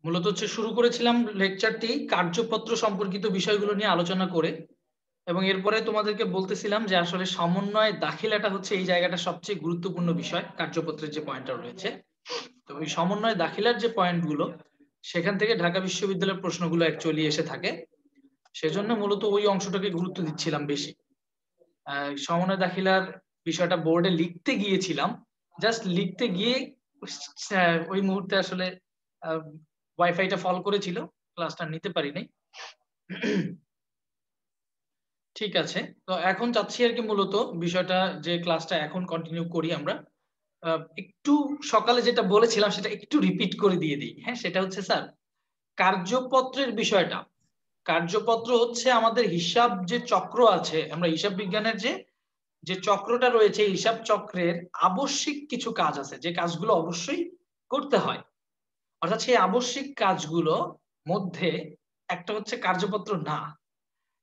মূলত হচ্ছে শুরু করেছিলাম লেকচারটি কার্যপত্র সম্পর্কিত বিষয়গুলো নিয়ে আলোচনা করে, এবং এরপরে তোমাদেরকে বলতেছিলাম যে আসলে সমন্বয় দাখিলাটা হচ্ছে এই জায়গাটা সবচেয়ে গুরুত্বপূর্ণ বিষয় কার্যপত্রের যে পয়েন্টটা রয়েছে। তো ওই সমন্বয় দাখিলার যে পয়েন্টগুলো সেখান থেকে ঢাকা বিশ্ববিদ্যালয়ের প্রশ্নগুলো অ্যাকচুয়ালি এসে থাকে, সেজন্য মূলত ওই অংশটাকে গুরুত্ব দিচ্ছিলাম বেশি। সমন্বয় দাখিলার বিষয়টা বোর্ডে লিখতে গিয়েছিলাম, জাস্ট লিখতে গিয়ে ওই মুহূর্তে আসলে ওয়াইফাইটা ফল করেছিল, ক্লাসটা নিতে পারি নাই। ঠিক আছে, তো এখন চাচ্ছি আর কি মূলত বিষয়টা যে ক্লাসটা এখন কন্টিনিউ করি আমরা। একটু সকালে যেটা বলেছিলাম সেটা একটু রিপিট করে দিয়ে দিই। হ্যাঁ, সেটা হচ্ছে স্যার কার্যপত্রের বিষয়টা। কার্যপত্র হচ্ছে আমাদের হিসাব যে চক্র আছে, আমরা হিসাব বিজ্ঞানের যে যে চক্রটা রয়েছে, হিসাব চক্রের আবশ্যিক কিছু কাজ আছে যে কাজগুলো অবশ্যই করতে হয়। অর্থাৎ সেই আবশ্যিক কাজগুলো মধ্যে একটা হচ্ছে কার্যপত্র না।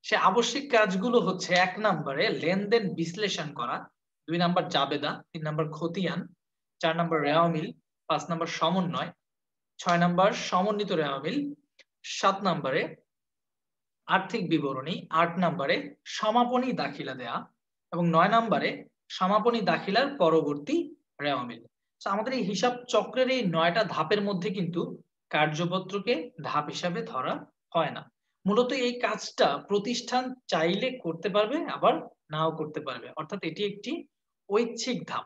সে আবশ্যিক কাজগুলো হচ্ছে ১ নম্বরে লেনদেন বিশ্লেষণ করা, ২ নাম্বার জাবেদা, ৩ নাম্বার খতিয়ান, ৪ নাম্বার রেওয়া মিল, ৫ নাম্বার সমন্বয়, ৬ নাম্বার সমন্বিত রেওয়া মিল, ৭ নাম্বারে আর্থিক বিবরণী, ৮ নাম্বারে সমাপনী দাখিলা দেয়া এবং ৯ নাম্বারে সমাপনী দাখিলার পরবর্তী রেওয়া মিল। আমাদের এই হিসাব চক্রের এই ৯টা ধাপের মধ্যে কিন্তু কার্যপত্রকে ধাপ হিসাবে ধরা হয় না। মূলত এই কাজটা প্রতিষ্ঠান চাইলে করতে পারবে, আবার নাও করতে পারবে, অর্থাৎ এটি একটি ঐচ্ছিক ধাপ।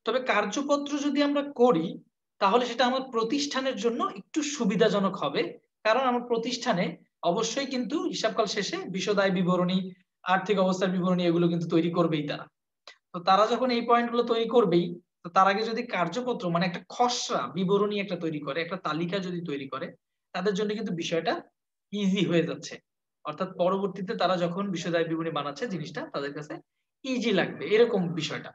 তবে কার্যপত্র যদি আমরা করি তাহলে সেটা আমার প্রতিষ্ঠানের জন্য একটু সুবিধাজনক হবে, কারণ আমার প্রতিষ্ঠানে অবশ্যই কিন্তু হিসাবকাল শেষে বিশদ আয় বিবরণী, আর্থিক অবস্থার বিবরণী এগুলো কিন্তু তৈরি করবেই তারা। তো তারা যখন এই পয়েন্টগুলো তৈরি করবেই, তো তার আগে যদি কার্যপত্র মানে একটা খসড়া বিবরণী একটা তৈরি করে, একটা তালিকা যদি তৈরি করে, তাদের জন্য কিন্তু বিষয়টা ইজি হয়ে যাচ্ছে। অর্থাৎ পরবর্তীতে তারা যখন বিশদ আয় বিবরণী বানাচ্ছে জিনিসটা তাদের কাছে ইজি লাগবে, এরকম বিষয়টা।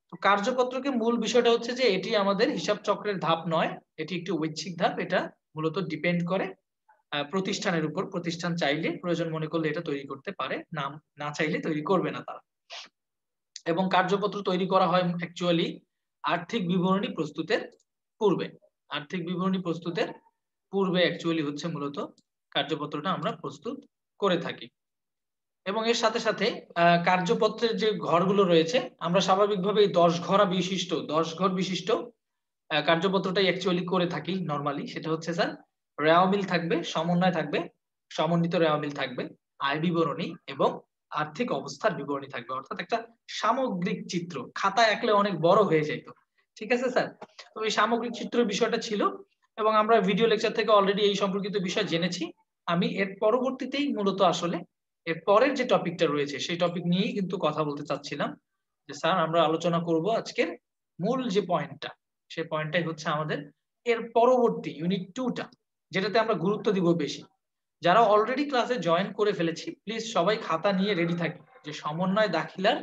তো কার্যপত্রকে মূল বিষয়টা হচ্ছে যে এটি আমাদের হিসাব চক্রের ধাপ নয়, এটি একটি ঐচ্ছিক ধাপ। এটা মূলত ডিপেন্ড করে প্রতিষ্ঠানের উপর। প্রতিষ্ঠান চাইলে প্রয়োজন মনে করলে এটা তৈরি করতে পারে, না না চাইলে তৈরি করবে না তারা। এবং কার্যপত্র তৈরি করা হয় অ্যাকচুয়ালি আর্থিক বিবরণী প্রস্তুতের পূর্বে। আর্থিক বিবরণী প্রস্তুতের পূর্বে অ্যাকচুয়ালি হচ্ছে মূলত কার্যপত্রটা আমরা প্রস্তুত করে থাকি। এবং এর সাথে সাথে কার্যপত্রের যে ঘরগুলো রয়েছে, আমরা স্বাভাবিকভাবে ১০ ঘর বিশিষ্ট কার্যপত্রটাই অ্যাকচুয়ালি করে থাকি নরমালি। সেটা হচ্ছে স্যার রেওয়া মিল থাকবে, সমন্বয় থাকবে, সমন্বিত রেওয়া মিল থাকবে, আয় বিবরণী এবং আর্থিক অবস্থার বিবরণী থাকবে। অর্থাৎ একটা সামগ্রিক চিত্র, খাতায় আঁকলে অনেক বড় হয়ে যেত। ঠিক আছে স্যার, তো এই সামগ্রিক চিত্রের বিষয়টা ছিল, এবং আমরা ভিডিও লেকচার থেকে অলরেডি এই সম্পর্কিত বিষয় জেনেছি। আমি এর পরবর্তীতেই মূলত আসলে এর পরের যে টপিকটা রয়েছে সেই টপিক নিয়েই কিন্তু কথা বলতে চাচ্ছিলাম, যে স্যার আমরা আলোচনা করব আজকের মূল যে পয়েন্টটা, সেই পয়েন্টটাই হচ্ছে আমাদের এর পরবর্তী ইউনিট 2টা, যেটাতে আমরা গুরুত্ব দিব বেশি। যারা অলরেডি ক্লাসে জয়েন করে ফেলেছি প্লিজ সবাই খাতা নিয়ে রেডি থাকি, যে সমন্বয় দাখিলার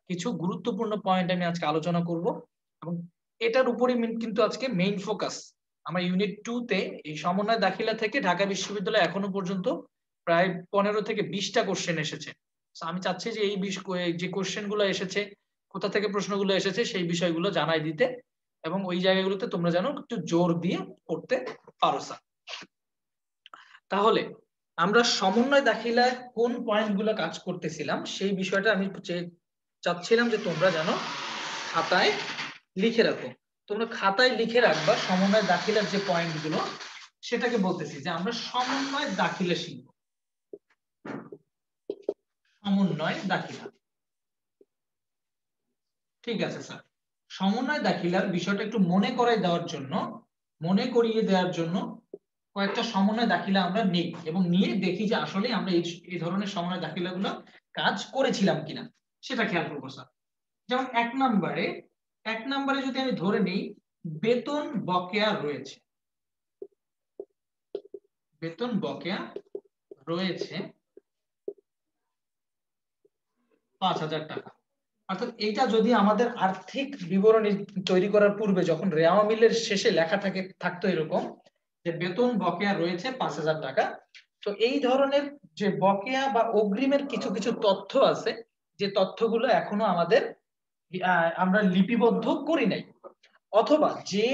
কিছু গুরুত্বপূর্ণ পয়েন্ট আমি আজকে আলোচনা করব, এবং এটার উপরই কিন্তু আজকে মেইন ফোকাস। আমরা ইউনিট 2তে এই সমন্বয় দাখিলা থেকে ঢাকা বিশ্ববিদ্যালয় এখনো পর্যন্ত প্রায় 15 থেকে 20টা কোশ্চেন এসেছে। আমি চাচ্ছি যে এই যে কোশ্চেন গুলো এসেছে, কোথা থেকে প্রশ্নগুলো এসেছে সেই বিষয়গুলো জানাই দিতে, এবং ওই জায়গাগুলোতে তোমরা যেন একটু জোর দিয়ে পড়তে পারো স্যার। তাহলে আমরা সমন্বয় দাখিলায় কোন পয়েন্টগুলো কাজ করতেছিলাম সেই বিষয়টা আমি চাচ্ছিলাম যে তোমরা যেন খাতায় লিখে রাখো। তোমরা খাতায় লিখে রাখবা সমন্বয় দাখিলার যে পয়েন্টগুলো, সেটাকে বলতেছি যে আমরা সমন্বয় দাখিলা শিখব। সমন্বয় দাখিলা, ঠিক আছে স্যার। সমন্বয় দাখিলার বিষয়টা একটু মনে করিয়ে দেওয়ার জন্য কয়েকটা সমন্বয় দাখিলা আমরা নেই, এবং নিয়ে দেখি যে আসলে আমরা এই ধরনের সমন্বয় দাখিলাগুলো কাজ করেছিলাম কিনা সেটা খেয়াল করবো স্যার। যেমন ১ নম্বরে যদি আমি ধরে নিই বেতন বকেয়া রয়েছে, বেতন বকেয়া রয়েছে ৫,০০০ টাকা। অর্থাৎ এইটা যদি আমাদের আর্থিক বিবরণী তৈরি করার পূর্বে যখন রেওয়া মিলের শেষে লেখা থাকতো এরকম যে বেতন বকেয়া রয়েছে ৫,০০০ টাকা, তো এই ধরনের যে বকেয়া বা অগ্রিমের কিছু কিছু তথ্য আছে, যে তথ্যগুলো এখনো আমরা লিপিবদ্ধ করি নাই। অথবা যে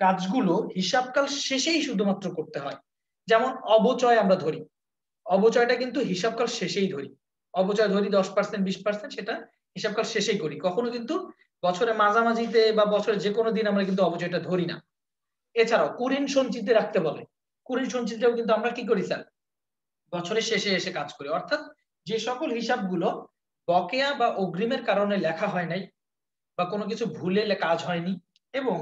কাজগুলো হিসাবকাল শেষেই শুধুমাত্র করতে হয়, যেমন অবচয় আমরা ধরি, অবচয়টা কিন্তু হিসাবকাল শেষেই ধরি, অবচয় ধরি 10% 20%, সেটা হিসাবকাল শেষেই করি, কখনো কিন্তু বছরের মাঝামাঝিতে বা বছরের যে কোনো দিন আমরা কিন্তু অবচয়টা ধরি না। এছাড়াও কুঋণ সঞ্চিতি রাখতে বলে, কুঋণ সঞ্চিতিটাও কিন্তু আমরা কি করি স্যার, বছরের শেষে এসে কাজ করি। অর্থাৎ যে সকল হিসাবগুলো বকেয়া বা অগ্রিমের কারণে লেখা হয় নাই, বা কোনো কিছু ভুলে কাজ হয়নি, এবং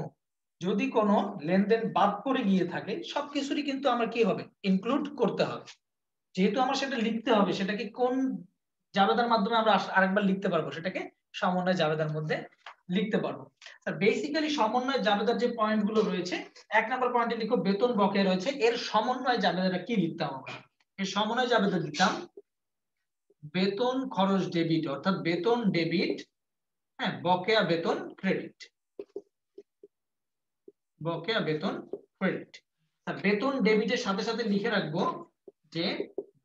যদি কোনো লেনদেন বাদ পড়ে গিয়ে থাকে, সবকিছুরই কিন্তু আমরা কি হবে, ইনক্লুড করতে হবে। যেহেতু আমার সেটা লিখতে হবে, সেটাকে কোন জাবেদার মাধ্যমে আমরা আরেকবার লিখতে পারবো, সেটাকে সমন্বয় জাবেদার মধ্যে লিখতে পারবো। স্যার বেসিক্যালি সমন্বয় জাবেদার যে পয়েন্ট গুলো রয়েছে, 1 নম্বর পয়েন্টে লিখো বেতন বকেয়া রয়েছে, এর সমন্বয় জাবেদাটা কি লিখতাম আমরা, এর সমন্বয় জাবেদা লিখতাম বেতন খরচ ডেবিট, অর্থাৎ বেতন ডেবিট, হ্যাঁ, বকেয়া বেতন ক্রেডিট, বকেয়া বেতন ক্রেডিট। বেতন ডেবিটের সাথে সাথে লিখে রাখবো যে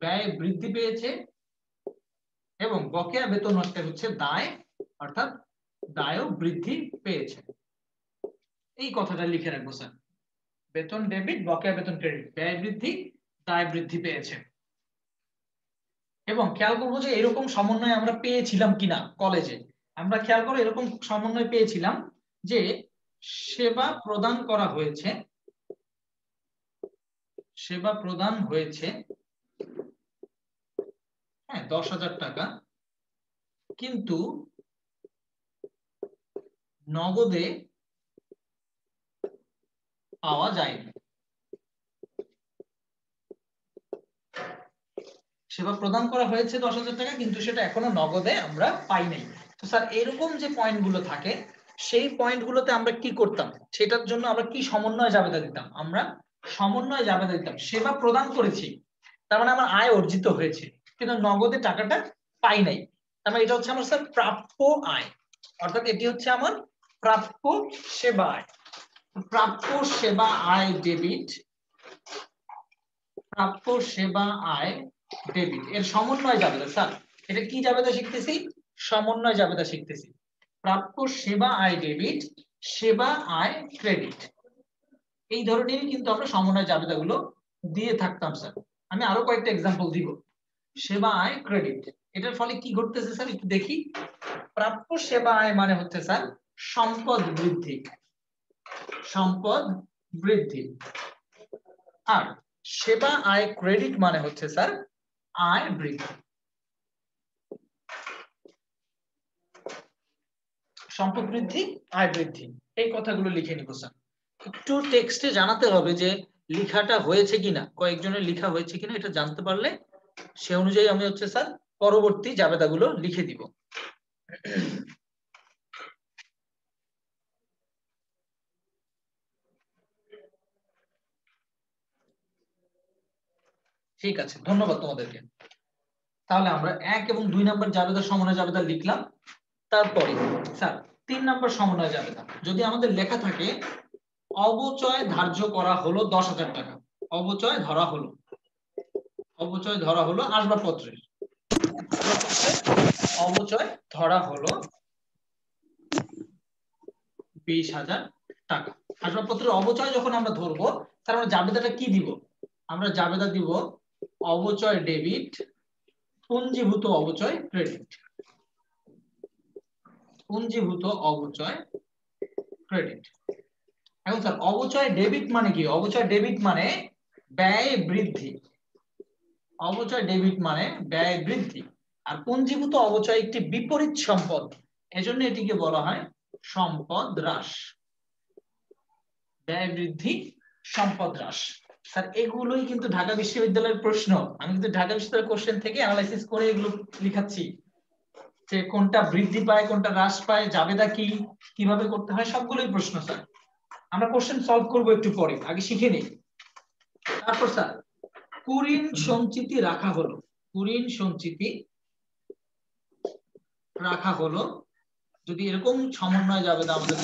ব্যয় বৃদ্ধি পেয়েছে, এবং বকেয়া বেতন হচ্ছে দায়, অর্থাৎ দায়ও বৃদ্ধি পেয়েছে। এই কথাটা লিখে রাখবো স্যার, বেতন ডেবিট, বকেয়া বেতন ক্রেডিট, ব্যয় বৃদ্ধি, দায় বৃদ্ধি পেয়েছে। এবং খেয়াল করবো যে এরকম সমন্বয় আমরা পেয়েছিলাম কিনা কলেজে। আমরা খেয়াল করো এরকম সমন্বয় পেয়েছিলাম যে সেবা প্রদান করা হয়েছে, সেবা প্রদান হয়েছে, হ্যাঁ, 10,000 টাকা, কিন্তু নগদে পাওয়া যায়নি। সেবা প্রদান করা হয়েছে 10,000 টাকা, কিন্তু সেটা এখনো নগদে আমরা পাই নাই। তো স্যার এরকম যে পয়েন্টগুলো থাকে, সেই পয়েন্টগুলোতে আমরা কি করতাম, সেটার জন্য আমরা কি সমন্বয় জাবেদা দিতাম, আমরা সমন্বয় জাবেদা দিতাম সেবা প্রদান করেছি, তার মানে আমার আয় অর্জিত হয়েছে, কিন্তু নগদে টাকাটা পাই নাই, তার মানে এটা হচ্ছে আমার স্যার প্রাপ্য আয়, অর্থাৎ এটি হচ্ছে আমার প্রাপ্য সেবা আয়। প্রাপ্য সেবা আয় ডেবিট, প্রাপ্য সেবা আয় ডেবিট এর সমন্বয় জাবেদা। স্যার এটা কি জাবেদা শিখতেছি, সমন্বয় জাবেদা শিখতেছি। প্রাপ্য সেবা আয় ডেবিট, সেবা আয় ক্রেডিট, এই ধরনেরই কিন্তু আমরা সমন্বয় জাবেদাগুলো দিয়ে থাকতাম স্যার। আমি আরো কয়েকটা एग्जांपल দিব। সেবা আয় ক্রেডিট, এটার ফলে কি ঘটতেছে স্যার একটু দেখি। প্রাপ্য সেবা আয় মানে হচ্ছে স্যার সম্পদ বৃদ্ধি, সম্পদ বৃদ্ধি, আর সেবা আয় ক্রেডিট মানে হচ্ছে স্যার আয় বৃদ্ধি। সম্পদ বৃদ্ধি, আয় বৃদ্ধি, এই কথাগুলো লিখে নিব স্যার। একটু টেক্সটে জানাতে হবে যে লেখাটা হয়েছে কিনা, কয়েকজনের লেখা হয়েছে কিনা, এটা জানতে পারলে সে অনুযায়ী আমি হচ্ছে স্যার পরবর্তী জাবেদাগুলো লিখে দিব। ঠিক আছে, ধন্যবাদ তোমাদেরকে। তাহলে আমরা 1 এবং 2 নম্বর জাবেদা সমন্বয় জাবেদা লিখলাম। তারপরে স্যার 3 নম্বর সমন্বয় জাবেদা, যদি আমাদের লেখা থাকে অবচয় ধার্য করা হলো 10,000 টাকা, অবচয় ধরা হলো, অবচয় ধরা হলো আসবাবপত্রের, অবচয় ধরা হলো 20,000 টাকা। আসবাবপত্রের অবচয় যখন আমরা ধরবো, তার মানে জাবেদাটা কি দিব, আমরা জাবেদা দিব অবচয় ডেবিট, পুঞ্জীভূত অবচয় ক্রেডিট, পুঞ্জীভূত অবচয় ক্রেডিট। এখন স্যার অবচয় ডেবিট মানে কি, অবচয় ডেবিট মানে ব্যয় বৃদ্ধি, অবচয় ডেবিট মানে ব্যয় বৃদ্ধি, আর পুঞ্জীভূত অবচয় একটি বিপরীত সম্পদ, এজন্য এটিকে বলা হয় সম্পদ হ্রাস, ব্যয় বৃদ্ধি, সম্পদ হ্রাস। স্যার এগুলোই কিন্তু ঢাকা বিশ্ববিদ্যালয়ের প্রশ্ন, আমি কিন্তু ঢাকা বিশ্ববিদ্যালয়ের কোশ্চেন থেকে অ্যানালাইসিস করে এগুলো লিখাচ্ছি, যে কোনটা বৃদ্ধি পায় কোনটা হ্রাস পায়, জাবেদা কি, কিভাবে করতে হয়, সবগুলোই প্রশ্ন স্যার। আমরা কোশ্চেন সলভ করব একটু পরে, আগে শিখে নিই। তারপর স্যার কুঋণ সঞ্চিতি রাখা হলো, কুঋণ সঞ্চিতি রাখা হলো, যদি এরকম সমন্বয় জাবেদা আমাদের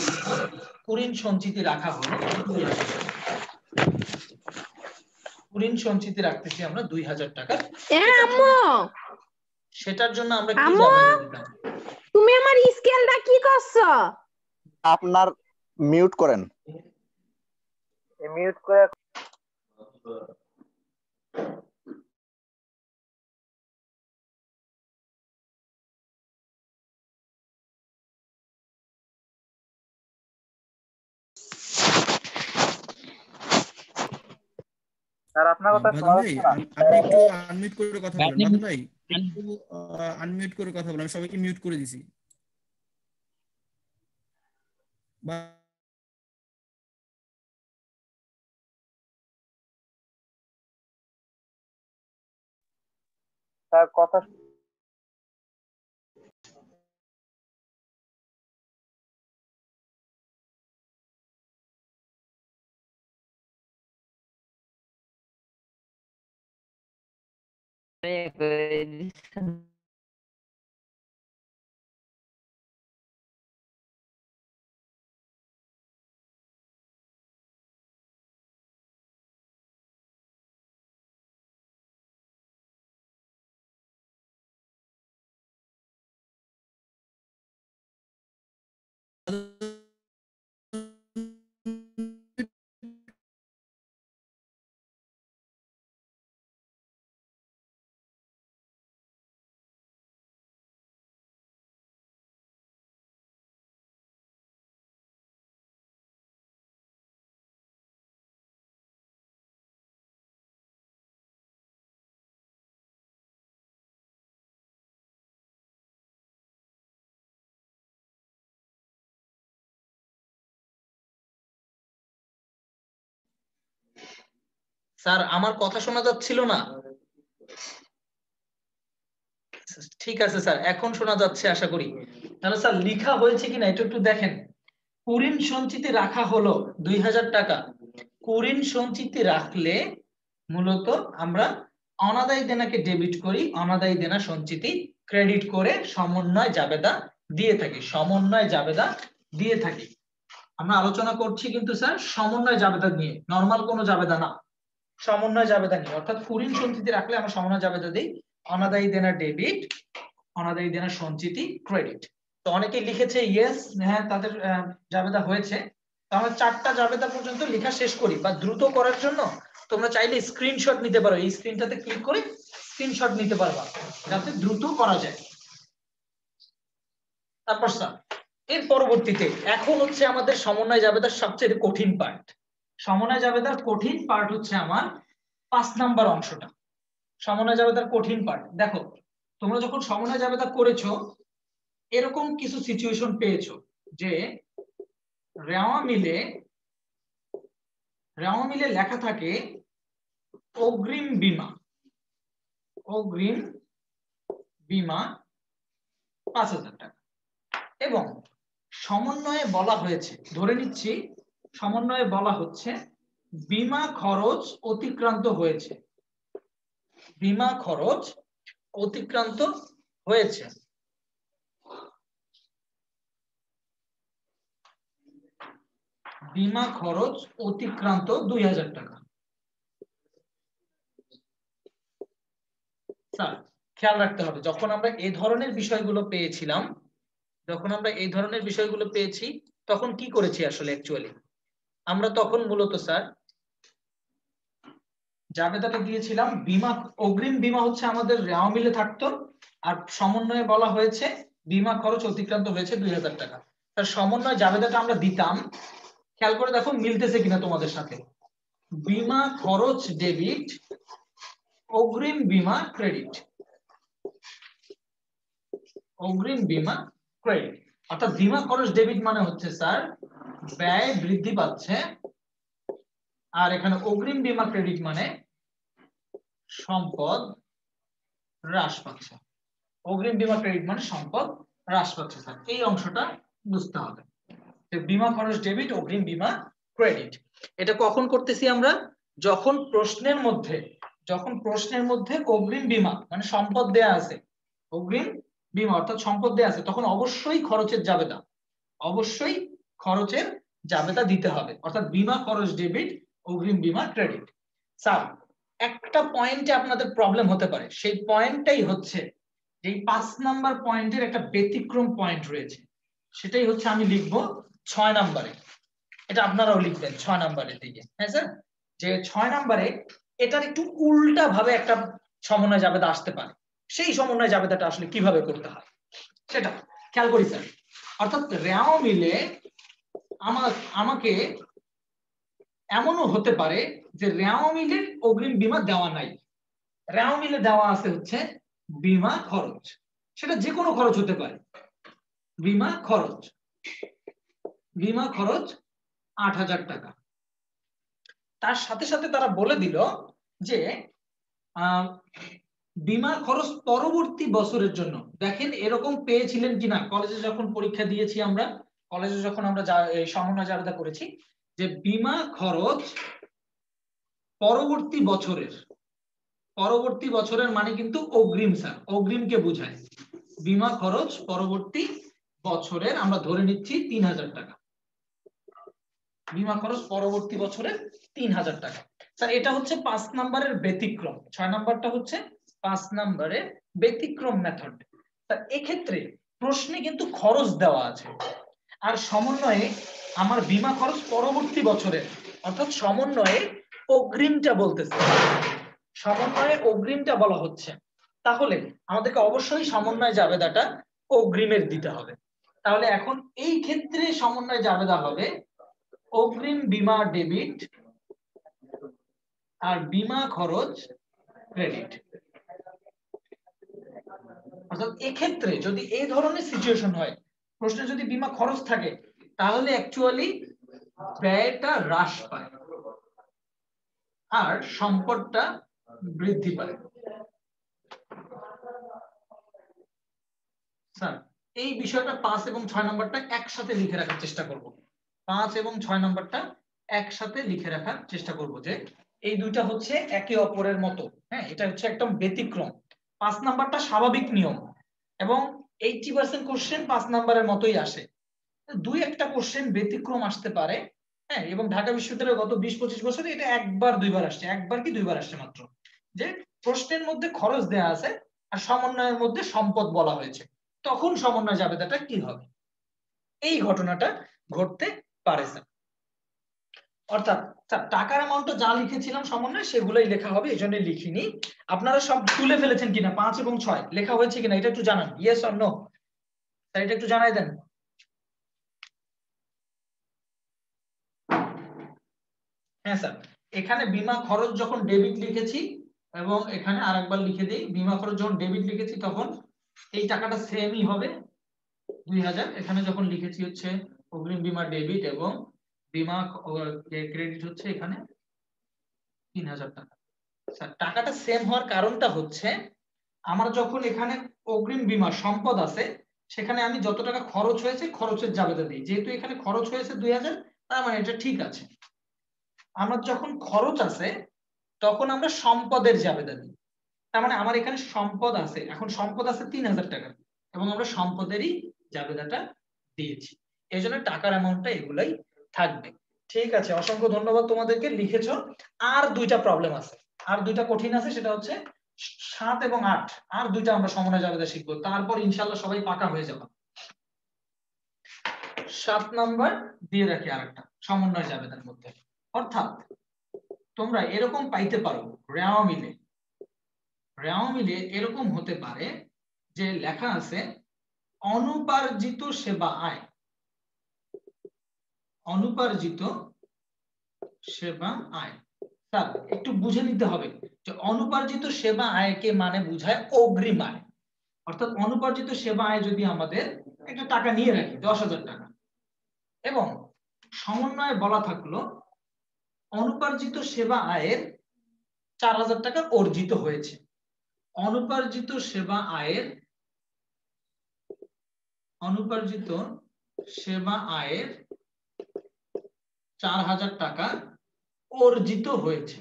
কুঋণ সঞ্চিতি রাখা হলো, কুঋণ সঞ্চিতি রাখতেছি আমরা 2,000 টাকা, সেটার জন্য আমরা কি জাবেদা দিতাম? তুমি আমার স্কেলটা কি করছো? আপনার মিউট করেন। মিউট করে স্যার আপনার কথা শোনা ভাই যাচ্ছে না। আপনি একটু আনমিউট করে কথা বলেন। বাদল ভাই একটু আনমিউট করে কথা বলেন, আমি সবাইকে মিউট করে দিছি। স্যার কথা স্যার আমার কথা শোনা যাচ্ছিল না? ঠিক আছে স্যার, এখন শোনা যাচ্ছে আশা করি। তাহলে স্যার লেখা হয়েছে কিনা এটা একটু দেখেন। কুরিন সঞ্চিতি রাখা হলো 2000 টাকা। কুরিন সঞ্চিতি রাখলে মূলত আমরা অনাদায়ী দেনাকে ডেবিট করি, অনাদায়ী দেনা সঞ্চিতি ক্রেডিট করে সমন্বয় জাবেদা দিয়ে থাকি, সমন্বয় জাবেদা দিয়ে থাকি। আমরা আলোচনা করছি কিন্তু স্যার সমন্বয় জাবেদা নিয়ে, নরমাল কোনো জাবেদা না, সমন্বয় জাবেদা নিয়ে। অর্থাৎ কুরিন সঞ্চিতি রাখলে আমরা সমন্বয় জাবেদা দিই, অনাদায়ী দেনা ডেবিট, অনাদায়ী দেনা সঞ্চিতি ক্রেডিট। তো অনেকেই লিখেছে ইয়েস, হ্যাঁ তাদের জাবেদা হয়েছে। তো আমরা 4টা জাবেদা পর্যন্ত লেখা শেষ করি, বা দ্রুত করার জন্য তোমরা চাইলে স্ক্রিনশট নিতে পারো, এই স্ক্রিনটাতে ক্লিক করে স্ক্রিনশট নিতে পারবা যাতে দ্রুত করা যায়। তারপর স্যার এর পরবর্তীতে এখন হচ্ছে আমাদের সমন্বয় জাবেদার সবচেয়ে কঠিন পার্ট। সমন্বয় জাবেদার কঠিন পার্ট হচ্ছে আমার 5 নাম্বার অংশটা। সমন্বয় জাবেদার কঠিন পার্ট দেখো, তোমরা যখন সমন্বয় জাবেদা করেছো এরকম কিছু সিচুয়েশন পেয়েছো যে রেওয়া মিলে লেখা থাকে অগ্রিম বীমা, অগ্রিম বীমা 5000 টাকা, এবং সমন্বয়ে বলা হয়েছে, ধরে নিচ্ছি সমন্বয়ে বলা হচ্ছে বীমা খরচ অতিক্রান্ত হয়েছে, বীমা খরচ অতিক্রান্ত হয়েছে। বীমা খরচ অতিক্রান্ত 2000 টাকা। স্যার খেয়াল রাখতে হবে, যখন আমরা এই ধরনের বিষয়গুলো পেয়েছিলাম, যখন আমরা এই ধরনের বিষয়গুলো পেয়েছি তখন কি করেছি আসলে অ্যাকচুয়ালি আমরা তখন মূলত স্যার জাবেদাটা দিয়েছিলাম বীমা, অগ্রিম বীমা হচ্ছে আমাদের রেওয়া মিলে থাকতো, আর সমন্বয়ে বলা হয়েছে বীমা খরচ অতিক্রান্ত হয়েছে 2000 টাকা। তার সমন্বয় জাবেদাটা আমরা দিতাম, খেয়াল করে দেখো মিলতেছে কিনা তোমাদের সাথে। বীমা খরচ ডেবিট, অগ্রিম বীমা ক্রেডিট, অগ্রিম বীমা ক্রেডিট। অর্থাৎ বীমা খরচ ডেবিট মানে হচ্ছে স্যার ব্যয় বৃদ্ধি পাচ্ছে, আর এখানে অগ্রিম বীমা ক্রেডিট মানে সম্পদ হ্রাস পাচ্ছে। অগ্রিম বীমা ক্রেডিট মানে সম্পদ হ্রাস পাচ্ছে স্যার, এই অংশটা বুঝতে হবে। বীমা খরচ ডেবিট, অগ্রিম বীমা ক্রেডিট। এটা কখন করতেছি আমরা? যখন প্রশ্নের মধ্যে অগ্রিম বীমা মানে সম্পদ দেয়া আছে, অগ্রিম বীমা অর্থাৎ সম্পদ দেয়া আছে, তখন অবশ্যই খরচের জাবেদা, অবশ্যই খরচের জাবেদা দিতে হবে। অর্থাৎ বীমা খরচ ডেবিট, অগ্রিম বীমা ক্রেডিট। স্যার একটা পয়েন্টে আপনাদের প্রবলেম হতে পারে, সেই পয়েন্টটাই হচ্ছে এই 5 নাম্বার পয়েন্টের একটা ব্যতিক্রম পয়েন্ট রয়েছে, সেটাই হচ্ছে আমি লিখবো 6 নাম্বারে। এটা আপনারাও লিখবেন 6 নম্বরের দিকে। হ্যাঁ স্যার, যে 6 নম্বরে এটার একটু উল্টা ভাবে একটা সমন্বয় জাবেদা আসতে পারে, সেই সমন্বয় জাবেদাটা আসলে কিভাবে করতে হয় সেটা খেয়াল করি স্যার। অর্থাৎ রেও মিলে আমাকে এমনও হতে পারে যে রেও মিলে অগ্রিম বীমা দেওয়া নাই, রেও মিলে দেওয়া আছে হচ্ছে বীমা খরচ, সেটা যে কোনো খরচ হতে পারে। বীমা খরচ ৮,০০০ টাকা। তার সাথে সাথে তারা বলে দিল যে বীমা খরচ পরবর্তী বছরের জন্য। দেখেন এরকম পেয়েছিলেন কিনা কলেজে যখন পরীক্ষা দিয়েছি আমরা, কলেজে যখন আমরা সমন্বয় জাবেদা করেছি, যে বীমা খরচ পরবর্তী বছরের মানে কিন্তু অগ্রিম স্যার, অগ্রিমকে বোঝায়। বীমা খরচ পরবর্তী বছরের আমরা ধরে নিচ্ছি ৩,০০০ টাকা। বীমা খরচ পরবর্তী বছরের ৩,০০০ টাকা। স্যার এটা হচ্ছে 5 নম্বরের ব্যতিক্রম, 6 নম্বরটা হচ্ছে 5 নম্বরের ব্যতিক্রম মেথড। স্যার এক্ষেত্রে প্রশ্নে কিন্তু খরচ দেওয়া আছে, আর সমন্বয়ে আমার বীমা খরচ পরবর্তী বছরের, অর্থাৎ সমন্বয়ে অগ্রিমটা বলতেছে, সমন্বয়ে অগ্রিমটা বলা হচ্ছে। তাহলে আমাদেরকে অবশ্যই সমন্বয় জাবেদাটা অগ্রিমের দিতে হবে। তাহলে এখন এই ক্ষেত্রে সমন্বয় জাবেদা হবে অগ্রিম বীমা ডেবিট আর বীমা খরচ ক্রেডিট। অর্থাৎ এক্ষেত্রে যদি এই ধরনের সিচুয়েশন হয়, প্রশ্নে যদি বীমা খরচ থাকে, তাহলে অ্যাকচুয়ালি ব্যয়টা হ্রাস পায় আর সম্পদটা বৃদ্ধি পায়। স্যার এই বিষয়টা 5 এবং 6 নম্বরটা একসাথে লিখে রাখার চেষ্টা করব। 5 এবং 6 নম্বরটা একসাথে লিখে রাখার চেষ্টা করব, যে এই দুইটা হচ্ছে একে অপরের মতো। হ্যাঁ, এটা হচ্ছে একদম ব্যতিক্রম। 5 নাম্বারটা স্বাভাবিক নিয়ম এবং 80% কোশ্চেন 5 নাম্বারের মতোই আসে। দুই একটা কোশ্চেন ব্যতিক্রম আসতে পারে। হ্যাঁ, এবং ঢাকা বিশ্ববিদ্যালয়ের গত 20-25 বছরে এটা একবার দুইবার আসছে, একবার কি দুইবার আসছে মাত্র, যে প্রশ্নের মধ্যে খরচ দেয়া আছে আর সমন্বয়ের মধ্যে সম্পদ বলা হয়েছে, তখন সমন্বয় জাবেদাটা কি হবে, এই ঘটনাটা ঘটতে পারে স্যার। অর্থাৎ স্যার টাকার অ্যামাউন্টটা যা লিখেছিলাম সমন্বয় সেগুলোই লেখা হবে, এই জন্য লিখিনি। আপনারা সব তুলে ফেলেছেন কিনা 5 এবং 6 লেখা হয়েছে কিনা এটা একটু জানান, ইয়েস অর নো স্যার, এটা একটু জানাই দেন। হ্যাঁ স্যার, এখানে বীমা খরচ যখন ডেবিট লিখেছি এবং এখানে আরেকবার লিখে দিই, বীমা খরচ যখন ডেবিট লিখেছি তখন এই টাকাটা সেমই হবে ২০০০। এখানে যখন লিখেছি হচ্ছে অগ্রিম বীমা ডেবিট এবং বীমা ক্রেডিট হচ্ছে এখানে ৩০০০ টাকা। স্যার টাকাটা সেম হওয়ার কারণটা হচ্ছে আমার যখন এখানে অগ্রিম বীমা সম্পদ আছে, সেখানে আমি যত টাকা খরচ হয়েছে খরচের জাবেদা দিই, যেহেতু এখানে খরচ হয়েছে ২০০০, তার মানে এটা ঠিক আছে। আমার যখন খরচ আছে তখন আমরা সম্পদের জাবেদা দিই, তার মানে আমার এখানে সম্পদ আছে, এখন সম্পদ আছে ৩০০০ টাকা এবং আমরা সম্পদেরই জাবেদাটা দিয়েছি, এই জন্য টাকার অ্যামাউন্টটা এগুলাই থাকবে। ঠিক আছে, অসংখ্য ধন্যবাদ তোমাদেরকে, লিখেছো। আর দুইটা প্রবলেম আছে, আর দুইটা কঠিন আছে, সেটা হচ্ছে 7 এবং 8, আর দুইটা আমরা সমন্বয় জাবেদা শিখবো, তারপর ইনশাআল্লাহ সবাই পাকা হয়ে যাবে। 7 নাম্বার দিয়ে রাখি আরেকটা সমন্বয় জাবেদার মধ্যে। অর্থাৎ তোমরা এরকম পাইতে পারো রেওয়া মিলে এরকম হতে পারে যে লেখা আছে অনুপার্জিত সেবা আয়, অনুপার্জিত সেবা আয়। স্যার একটু বুঝে নিতে হবে যে অনুপার্জিত সেবা আয়কে মানে বোঝায় অগ্রিম আয়। অর্থাৎ অনুপার্জিত সেবা আয় যদি আমাদের একটা টাকা নিয়ে রাখি 10,000 টাকা এবং সমন্বয়ে বলা থাকলো অনুপার্জিত সেবা আয়ের 4,000 টাকা অর্জিত হয়েছে, অনুপার্জিত সেবা আয়ের 4,000 টাকা অর্জিত হয়েছে।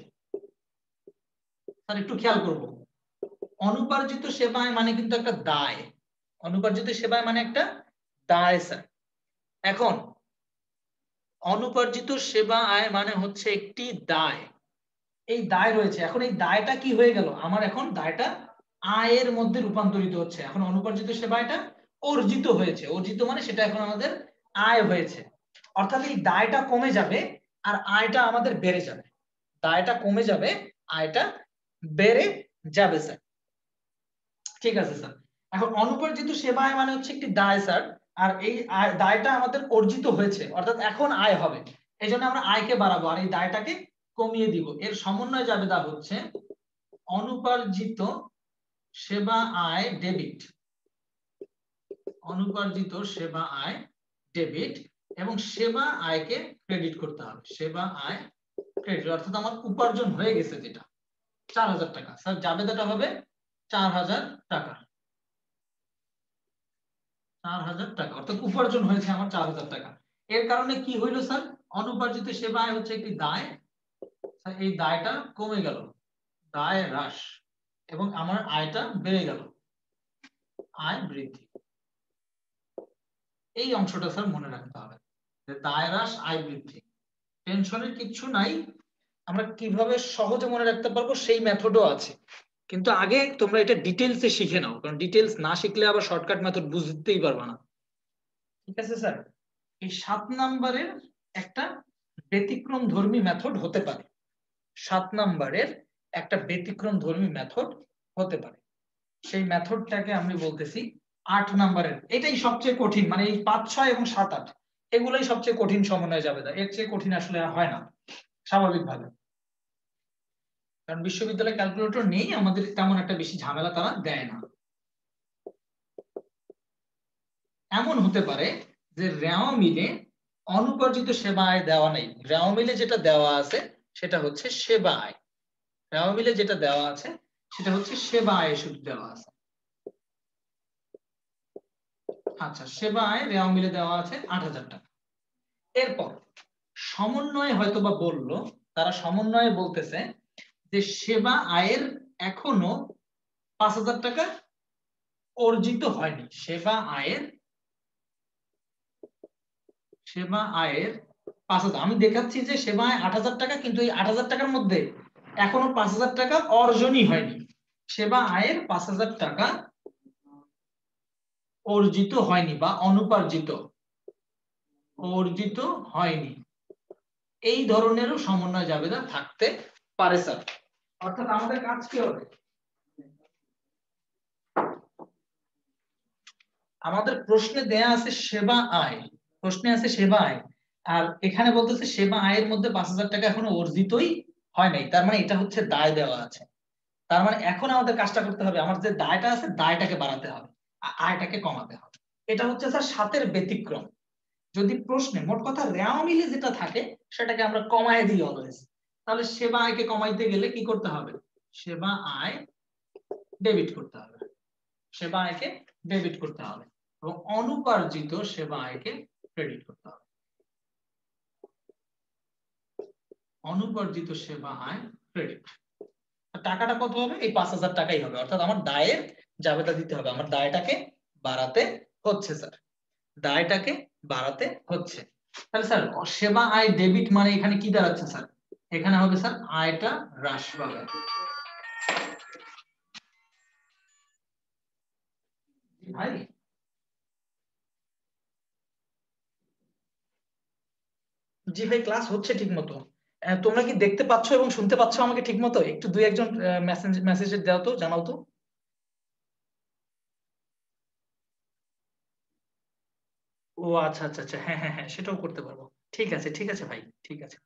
স্যার একটু খেয়াল করব, অনুপার্জিত সেবা আয় মানে কিন্তু একটা দায়, অনুপার্জিত সেবা আয় মানে একটা দায় স্যার। এখন অনুপার্জিত সেবা আয় মানে হচ্ছে একটি দায়, এই দায় রয়েছে, এখন এই দায়টা কি হয়ে গেল, আমার এখন দায়টা আয়ের মধ্যে রূপান্তরিত হচ্ছে। এখন অনুপার্জিত সেবা আয়টা অর্জিত হয়েছে, অর্জিত মানে সেটা এখন আমাদের আয় হয়েছে, অর্থাৎ এই দায়টা কমে যাবে আর আয়টা আমাদের বেড়ে যাবে। দায়টা কমে যাবে, আয়টা বেড়ে যাবে স্যার। ঠিক আছে স্যার। এখন অনুপার্জিত সেবা আয় মানে হচ্ছে একটি দায় স্যার, আর এই দায়টা আমাদের অর্জিত হয়েছে, অর্থাৎ এখন আয় হবে, এই জন্য আমরা আয়কে বাড়াবো আর এই দায়টাকে কমিয়ে দিব। এর সমন্বয় জাবেদা হচ্ছে অনুপার্জিত সেবা আয় ডেবিট, অনুপার্জিত সেবা আয় ডেবিট, এবং সেবা আয়কে ক্রেডিট করতে হবে। সেবা আয় ক্রেডিট অর্থাৎ আমার উপার্জন হয়ে গেছে যেটা 4000 টাকা স্যার, জাবেদাটা হবে 4000 টাকা। 4000 টাকা অর্থাৎ উপার্জন হয়েছে আমার 4000 টাকা। এর কারণে কি হইল স্যার, অনুপার্জিত সেবা আয় হচ্ছে একটি দায়, এই দায়টা কমে গেল, দায় হ্রাস, এবং আমার আয়টা বেড়ে গেল, আয় বৃদ্ধি। এই অংশটা স্যার মনে রাখতে হবে যে দায় হ্রাস আয় বৃদ্ধি। টেনশনের কিচ্ছু নাই, আমরা কিভাবে সহজে মনে রাখতে পারবো সেই মেথডও আছে, কিন্তু আগে তোমরা এটা ডিটেইলসে শিখে নাও, কারণ ডিটেইলস না শিখলে আবার শর্টকাট মেথড বুঝতেই পারবা না। ঠিক আছে স্যার। এই 7 নাম্বারের একটা ব্যতিক্রম ধর্মী মেথড হতে পারে, 7 নাম্বারের একটা ব্যতিক্রম ধর্মী মেথড হতে পারে, সেই মেথডটাকে আমি বলতেছি 8 নাম্বারের। এটাই সবচেয়ে কঠিন, মানে এই 5, 6 এবং 7, 8 এগুলাই সবচেয়ে কঠিন সমন্বয় জাবেদা, এর চেয়ে কঠিন আসলে আর হয় না স্বাভাবিকভাবে, কারণ বিশ্ববিদ্যালয়ে ক্যালকুলেটর নেই, আমাদের তেমন একটা বেশি ঝামেলা তারা দেয় না। এমন হতে পারে যে রেওয়া মিলে অনুপার্জিত সেবা আয় দেওয়া নেই, রেওয়া মিলে যেটা দেওয়া আছে সেটা হচ্ছে সেবা আয়, রেওয়া মিলে যেটা দেওয়া আছে সেটা হচ্ছে সেবা আয় শুধু দেওয়া আছে। আচ্ছা, সেবা আয় রেওয়া মিলে দেওয়া আছে 8000 টাকা। এরপর সমন্বয় হয়তোবা বললো, তারা সমন্বয়ে বলতেছে যে সেবা আয়ের এখনো 5000 টাকা অর্জিত হয়নি, সেবা আয়ের 5000, আমি দেখাচ্ছি যে সেবা আয় 8000 টাকা, কিন্তু এই 8000 টাকার মধ্যে এখনো 5000 টাকা অর্জনই হয়নি, সেবা আয়ের 5000 টাকা অর্জিত হয়নি বা অনুপার্জিত অর্জিত হয়নি, এই ধরনেরও সমন্বয় জাবেদা থাকতে পারে স্যার। অর্থাৎ আমাদের কাজ কি হবে, আমাদের প্রশ্নে দেয়া আছে সেবা আয়, প্রশ্নে আছে সেবা আয়, আর এখানে বলতেছে সেবা আয়ের মধ্যে 5000 টাকা এখনো অর্জিতই হয় নাই, তার মানে এটা হচ্ছে দায় দেওয়া আছে, তার মানে এখন আমাদের কাজটা করতে হবে, আমার যে দায়টা আছে দায়টাকে বাড়াতে হবে, আয়টাকে কমাতে হবে। এটা হচ্ছে স্যার 7 ব্যতিক্রম। যদি প্রশ্নে মোট কথা রেওয়া মিলে যেটা থাকে সেটাকে আমরা কমায় দিই অলওয়েজ, তাহলে সেবা আয়কে কমাইতে গেলে কি করতে হবে, সেবা আয় ডেবিট করতে হবে, সেবা আয়কে ডেবিট করতে হবে, এবং অনুপার্জিত সেবা আয়কে ক্রেডিট করতে হবে। অনুপার্জিত সেবা আয় ক্রেডিট, টাকাটা কত হবে, এই 5000 টাকাই হবে, অর্থাৎ আমার দায়ের জাবেদা দিতে হবে, আমার দায়টাকে বাড়াতে হচ্ছে স্যার, দায়টাকে বাড়াতে হচ্ছে। তাহলে স্যার সেবা আয় ডেবিট মানে এখানে কি দাঁড়াচ্ছে স্যার, এখানে হবে স্যার আয়টা হ্রাস পাবে। ভাই জি ভাই, ক্লাস হচ্ছে ঠিক মতো, তোমরা কি দেখতে পাচ্ছ এবং শুনতে পাচ্ছ আমাকে ঠিক মতো? একটু দুই একজন মেসেজ দাও তো, জানাও তো। ও আচ্ছা আচ্ছা আচ্ছা, হ্যাঁ হ্যাঁ হ্যাঁ, সেটাও করতে পারবো। ঠিক আছে ঠিক আছে ভাই, ঠিক আছে।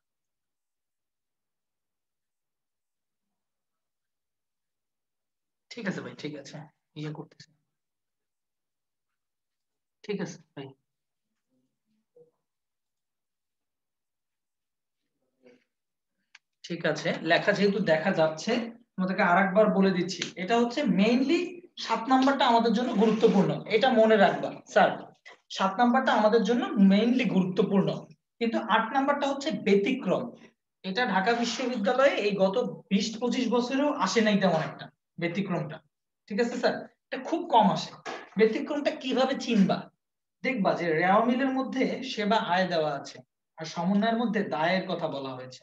ঠিক আছে ভাই, ঠিক আছে, ইয়ে করতেছি। ঠিক আছে ভাই। ঠিক আছে, লেখা যেহেতু দেখা যাচ্ছে, তোমাদেরকে আরেকবার বলে দিচ্ছি, এটা হচ্ছে মেইনলি 7 নাম্বারটা আমাদের জন্য গুরুত্বপূর্ণ, এটা মনে রাখবা স্যার, 7 নাম্বারটা আমাদের জন্য মেইনলি গুরুত্বপূর্ণ, কিন্তু 8 নাম্বারটা হচ্ছে ব্যতিক্রম। এটা ঢাকা বিশ্ববিদ্যালয়ে এই গত 20-25 বছরেও আসে নাই তেমন একটা ব্যতিক্রমটা। ঠিক আছে স্যার, এটা খুব কম আসে। ব্যতিক্রমটা কিভাবে চিনবা, দেখবা যে রেওয়া মিলের মধ্যে সেবা আয় দেওয়া আছে আর সমন্বয়ের মধ্যে দায়ের কথা বলা হয়েছে,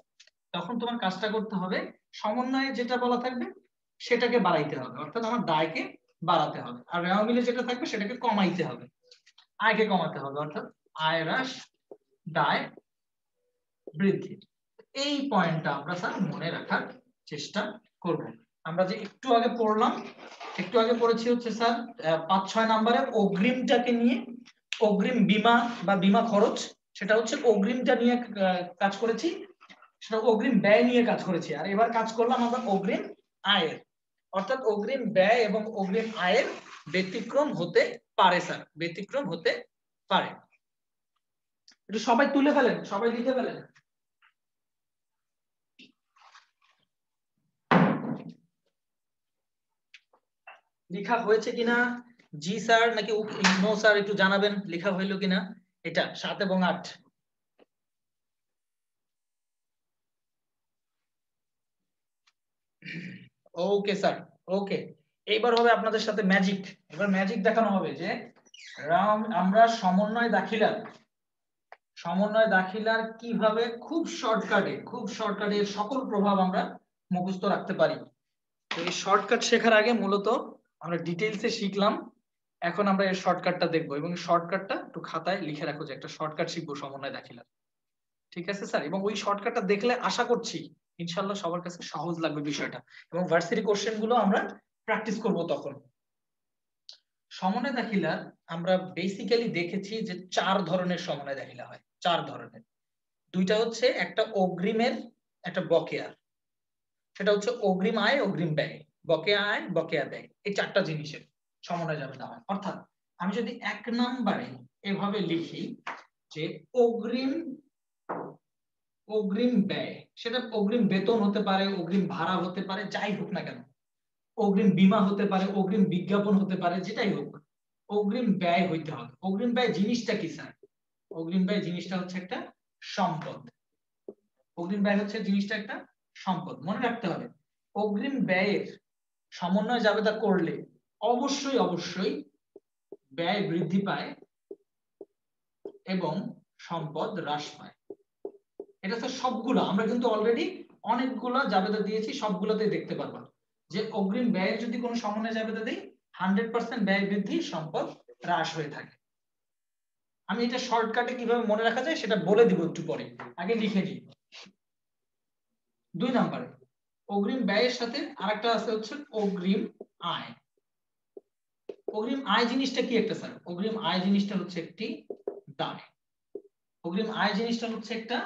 তখন তোমার কাজটা করতে হবে, সমন্বয়ে যেটা বলা থাকবে সেটাকে বাড়াইতে হবে, অর্থাৎ আমার দায়কে বাড়াতে হবে, আর রেওয়া মিলে যেটা থাকবে সেটাকে কমাইতে হবে, আয়কে কমাতে হবে, অর্থাৎ আয় হ্রাস দায় বৃদ্ধি। এই পয়েন্টটা আমরা স্যার মনে রাখার চেষ্টা করব। আমরা যে একটু আগে পড়লাম, একটু আগে পড়েছি হচ্ছে স্যার 5-6 নম্বরের অগ্রিমটাকে নিয়ে, অগ্রিম বীমা বা বীমা খরচ, সেটা হচ্ছে অগ্রিমটা নিয়ে কাজ করেছি, সেটা অগ্রিম ব্যয় নিয়ে কাজ করেছি। আর এবার কাজ করলাম আমরা অগ্রিম আয়ের, অর্থাৎ অগ্রিম ব্যয় এবং অগ্রিম আয়ের ব্যতিক্রম হতে পারে স্যার, ব্যতিক্রম হতে পারে। একটু সবাই তুলে ফেলেন, সবাই লিখে ফেলেন। লেখা হয়েছে কিনা? জি স্যার নাকি নো স্যার, একটু জানাবেন লেখা হইলো কিনা এটা 7 এবং 8। ওকে স্যার, ওকে। এইবার হবে আপনাদের সাথে ম্যাজিক। এবার ম্যাজিক দেখানো হবে যে আমরা সমন্বয় দাখিলার কিভাবে খুব শর্টকাটে সকল প্রভাব আমরা মুখস্থ রাখতে পারি। তো এই শর্টকাট শেখার আগে মূলত আমরা ডিটেইলসে শিখলাম, এখন আমরা এর শর্টকাটটা দেখবো, এবং শর্টকাটটা একটু খাতায় লিখে রাখো যে একটা শর্টকাট শিখবো সমন্বয় দাখিলার। ঠিক আছে স্যার? এবং ওই শর্টকাটটা দেখলে আশা করছি ইনশাআল্লাহ সবার কাছে সহজ লাগবে বিষয়টা, এবং ভার্সিটি কোশ্চেন গুলো আমরা প্র্যাকটিস করব তখন। সমন্বয় দাখিলার আমরা বেসিক্যালি দেখেছি যে 4 ধরনের সমন্বয় দাখিলা হয়, 4 ধরনের। দুইটা হচ্ছে একটা অগ্রিমের, একটা বকেয়ার। সেটা হচ্ছে অগ্রিম আয়, অগ্রিম ব্যয়, বকেয়া আয়, বকেয়া ব্যয়, এই 4টা জিনিসের সমন্বয় জাবেদা হয়। অর্থাৎ আমি যদি 1 নম্বরে এভাবে লিখি যে অগ্রিম ব্যয়, সেটা অগ্রিম বেতন হতে পারে, অগ্রিম ভাড়া হতে পারে, যাই হোক না কেন, অগ্রিম বীমা হতে পারে, অগ্রিম বিজ্ঞাপন হতে পারে, যেটাই হোক, অগ্রিম ব্যয় হইতে হবে। অগ্রিম ব্যয় জিনিসটা কি স্যার? অগ্রিম ব্যয় জিনিসটা হচ্ছে একটা সম্পদ। অগ্রিম ব্যয় হচ্ছে জিনিসটা একটা সম্পদ, মনে রাখতে হবে। অগ্রিম ব্যয়ের সমন্বয় জাবেদা করলে অবশ্যই ব্যয় বৃদ্ধি পায় এবং সম্পদ হ্রাস পায়। এটা তো সবগুলো আমরা কিন্তু অলরেডি অনেকগুলো জাবেদা দিয়েছি, সবগুলোতেই দেখতে পারবা যে অগ্রিম ব্যয়ের যদি কোনো সমন্বয় জাবেদা দেই 100% ব্যয় বৃদ্ধি, সম্পদ হ্রাস হয়ে থাকে। আমি এটা শর্টকাটে কিভাবে মনে রাখা যায় সেটা বলে দিব একটু পরে, আগে লিখে নিই। 2 নম্বরে অগ্রিম ব্যয়ের সাথে আরেকটা আছে হচ্ছে অগ্রিম আয়। অগ্রিম আয় জিনিসটা কি একটা স্যার? অগ্রিম আয় জিনিসটা হচ্ছে একটি দায়। অগ্রিম আয় জিনিসটা হচ্ছে একটা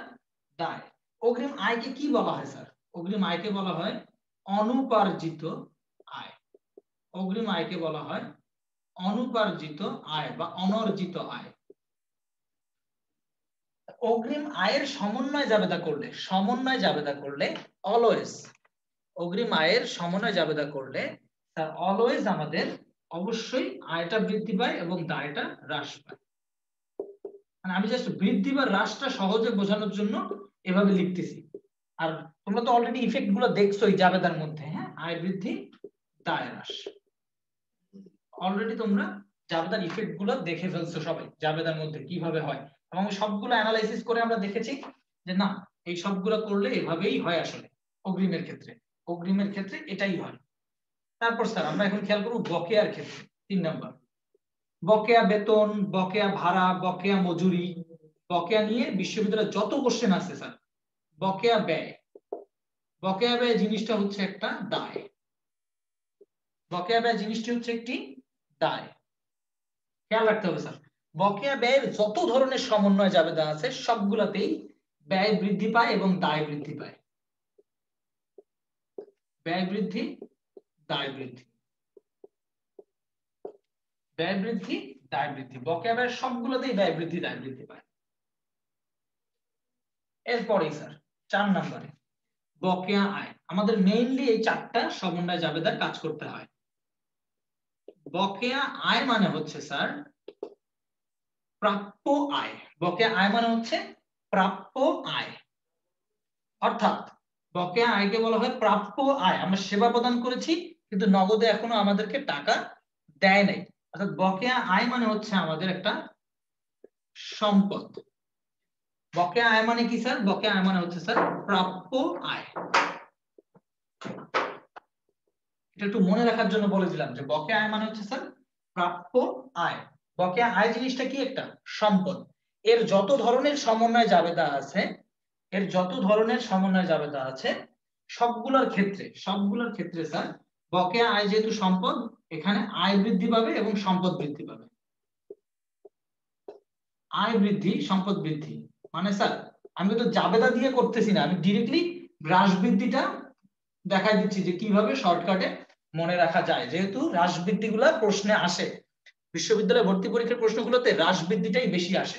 দায়। অগ্রিম আয়কে কি বলা হয় স্যার? অগ্রিম আয়কে বলা হয় অনুপার্জিত আয়। অগ্রিম আয়কে বলা হয় অনুপার্জিত আয় বা অনর্জিত আয়। অগ্রিম আয়ের সমন্বয় জাবেদা করলে অলওয়েজ, অগ্রিম আয়ের সমন্বয় জাবেদা করলে স্যার অলওয়েজ আমাদের অবশ্যই আয়টা বৃদ্ধি পায় এবং দায়টা হ্রাস পায়। মানে আমি জাস্ট বৃদ্ধি বা হ্রাসটা সহজে বোঝানোর জন্য এভাবে লিখতেছি। আর তোমরা তো অলরেডি ইফেক্ট গুলো দেখছোই জাবেদার মধ্যে, হ্যাঁ, আয় বৃদ্ধি, দায় হ্রাস, অলরেডি তোমরা জাবেদার ইফেক্ট গুলো দেখে ফেলছো সবাই, জাবেদার মধ্যে কিভাবে হয়, এবং সবগুলো অ্যানালাইসিস করে আমরা দেখেছি যে না, এই সবগুলো করলে এভাবেই হয় আসলে অগ্রিমের ক্ষেত্রে এটাই হয়। তারপর স্যার আমরা এখন খেয়াল করব বকেয়ার ক্ষেত্রে। 3 নাম্বার, বকেয়া বেতন, বকেয়া ভাড়া, বকেয়া মজুরি, বকেয়া নিয়ে বিশ্ববিদ্যালয়ে যত কোশ্চেন আছে স্যার। বকেয়া ব্যয় জিনিসটা হচ্ছে একটা দায়। বকেয়া ব্যয় জিনিসটি হচ্ছে একটি দায়, খেয়াল রাখতে হবে স্যার। বকেয়া ব্যয়ের যত ধরনের সমন্বয় জাবেদা আছে সবগুলাতেই ব্যয় বৃদ্ধি পায় এবং দায় বৃদ্ধি পায়। ব্যয় বৃদ্ধি, দায় বৃদ্ধি, ব্যয় বৃদ্ধি, দায় বৃদ্ধি, বকেয়া ব্যয়ের সবগুলোতেই ব্যয় বৃদ্ধি, দায় বৃদ্ধি পায়। এরপরেই স্যার 4 নম্বরে বকেয়া আয়। আমাদের মেইনলি এই 4টা সমন্বয় জাবেদার কাজ করতে হয়। বকেয়া আয় মানে হচ্ছে স্যার প্রাপ্য আয়। বকেয়া আয় মানে হচ্ছে প্রাপ্য আয়, অর্থাৎ বকেয়া আয়কে বলা হয় প্রাপ্য আয়। আমরা সেবা প্রদান করেছি কিন্তু নগদে এখনো আমাদেরকে টাকা দেয় নাই, অর্থাৎ বকেয়া আয় মানে হচ্ছে আমাদের একটা সম্পদ। বকেয়া আয় মানে কি স্যার? বকেয়া আয় মানে হচ্ছে স্যার প্রাপ্য আয়। এটা একটু মনে রাখার জন্য বলে দিলাম যে বকেয়া আয় মানে হচ্ছে স্যার প্রাপ্য আয়। বকেয়া আয় জিনিসটা কি? একটা সম্পদ। এর যত ধরনের সমন্বয় জাবেদা আছে, এর যত ধরনের সমন্বয় জাবেদা আছে সবগুলোর ক্ষেত্রে স্যার বকেয়া আয় যেহেতু সম্পদ, এখানে আয় বৃদ্ধি পাবে এবং সম্পদ বৃদ্ধি পাবে। আয় বৃদ্ধি সম্পদ বৃদ্ধি মানে স্যার আমি তো জাবেদা দিয়ে করতেছি না, আমি ডিরেক্টলি হ্রাস বৃদ্ধিটা দেখাই দিচ্ছি যে কিভাবে শর্টকাটে মনে রাখা যায়, যেহেতু হ্রাস বৃদ্ধিগুলা প্রশ্নে আসে, বিশ্ববিদ্যালয় ভর্তি পরীক্ষার প্রশ্নগুলোতে হ্রাস বৃদ্ধিটাই বেশি আসে।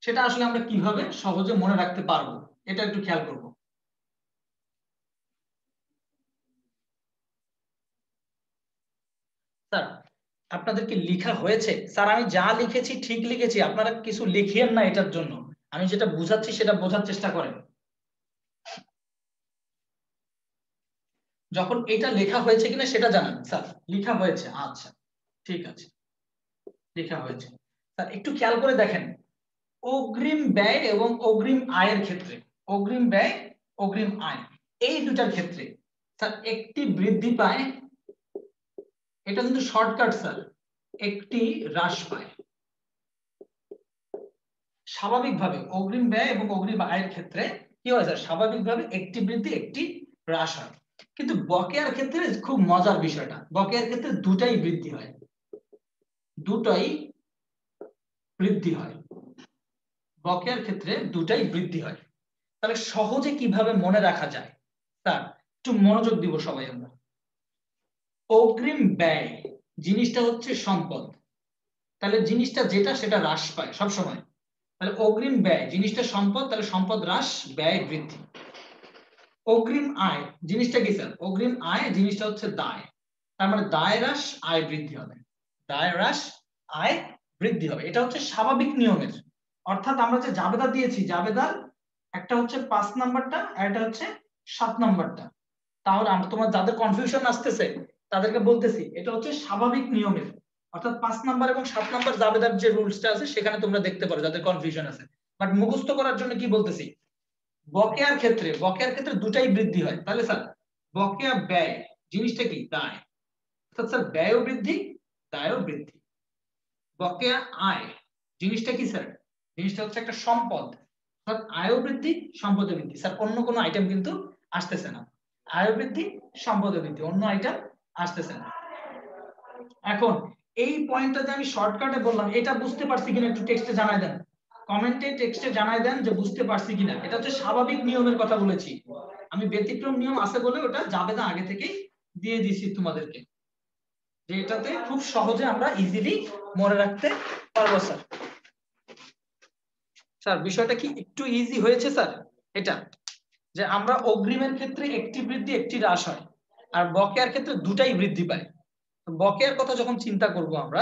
সেটা আসলে আমরা কিভাবে সহজে মনে রাখতে পারবো এটা একটু খেয়াল করব। স্যার আপনাদের কি লেখা হয়েছে? স্যার আমি যা লিখেছি ঠিক লিখেছি, আপনারা কিছু লিখিয়েন না এটার জন্য, আমি যেটা বুঝাচ্ছি সেটা বোঝার চেষ্টা করেন। যখন এটা লেখা হয়েছে কিনা সেটা জানান। স্যার লেখা হয়েছে, আচ্ছা ঠিক আছে, লেখা হয়েছে। স্যার একটু খেয়াল করে দেখেন, অগ্রিম ব্যয় এবং অগ্রিম আয়ের ক্ষেত্রে, অগ্রিম ব্যয় অগ্রিম আয় এই দুটার ক্ষেত্রে স্যার একটি বৃদ্ধি পায়, এটা কিন্তু শর্টকাট স্যার, একটি হ্রাস পায়। স্বাভাবিকভাবে অগ্রিম ব্যয় এবং অগ্রিম আয়ের ক্ষেত্রে কি হয় স্যার, স্বাভাবিকভাবে একটি বৃদ্ধি একটি হ্রাস হয়। কিন্তু বকেয়ার ক্ষেত্রে খুব মজার বিষয়টা, বকেয়ার ক্ষেত্রে দুটাই বৃদ্ধি হয়, দুটাই বৃদ্ধি হয়, বকেয়ার ক্ষেত্রে দুটাই বৃদ্ধি হয়। তাহলে সহজে কিভাবে মনে রাখা যায় স্যার, একটু মনোযোগ দিব সবাই আমরা। অগ্রিম ব্যয় জিনিসটা হচ্ছে সম্পদ, তাহলে জিনিসটা যেটা সেটা হ্রাস পায় সব সময়। তাহলে অগ্রিম ব্যয় জিনিসটা সম্পদ, তাহলে সম্পদ হ্রাস ব্যয় বৃদ্ধি। অগ্রিম আয় জিনিসটা কি স্যার, অগ্রিম আয় জিনিসটা হচ্ছে দায়, তার মানে দায় হ্রাস আয় বৃদ্ধি হবে, দায় হ্রাস আয় বৃদ্ধি হবে। এটা হচ্ছে স্বাভাবিক নিয়মের, অর্থাৎ আমরা যে জাবেদা দিয়েছি, জাবেদার একটা হচ্ছে 5 নাম্বারটা আর এটা হচ্ছে 7 নাম্বারটা। তাহলে আমরা তোমার যাদের কনফিউশন আসতেছে তাদেরকে বলতেছি এটা হচ্ছে স্বাভাবিক নিয়মের, অর্থাৎ 5 নাম্বার এবং 7 নাম্বার জাবেদার যে রুলসটা আছে সেখানে তোমরা দেখতে পারো যাদের কনফিউশন আছে। বাট মুখস্থ করার জন্য কি বলতেছি, বকেয়ার ক্ষেত্রে দুটাই বৃদ্ধি হয়। তাহলে স্যার বকেয়া ব্যয় জিনিসটা কি, দায়, অর্থাৎ স্যার ব্যয়ও বৃদ্ধি দায়ও বৃদ্ধি। বকেয়া আয় জিনিসটা কি স্যার, জিনিসটা হচ্ছে একটা সম্পদ, অর্থাৎ আয়ও বৃদ্ধি সম্পদও বৃদ্ধি। স্যার অন্য কোনো আইটেম কিন্তু আসতেছে না, আয় বৃদ্ধি সম্পদ বৃদ্ধি, অন্য আইটেম আসতেছে না। এখন এই পয়েন্টটাতে আমি শর্টকাটে বললাম, এটা বুঝতে পারছি কিনা একটু টেক্সটে জানাই দেন, কমেন্টে টেক্সটে জানাই দেন যে বুঝতে পারছি কিনা। এটা হচ্ছে স্বাভাবিক নিয়মের কথা বলেছি, আমি ব্যতিক্রম নিয়ম আছে বলে ওটা জাবেদা আগে থেকেই দিয়ে দিয়েছি তোমাদেরকে, যে এটাতে খুব সহজে আমরা ইজিলি মনে রাখতে পারবো। স্যার স্যার বিষয়টা কি একটু ইজি হয়েছে স্যার? এটা যে আমরা অগ্রিমের ক্ষেত্রে একটি বৃদ্ধি একটি হ্রাস হয়, আর বকেয়ার ক্ষেত্রে দুটাই বৃদ্ধি পায়। বকেয়ার কথা যখন চিন্তা করব আমরা,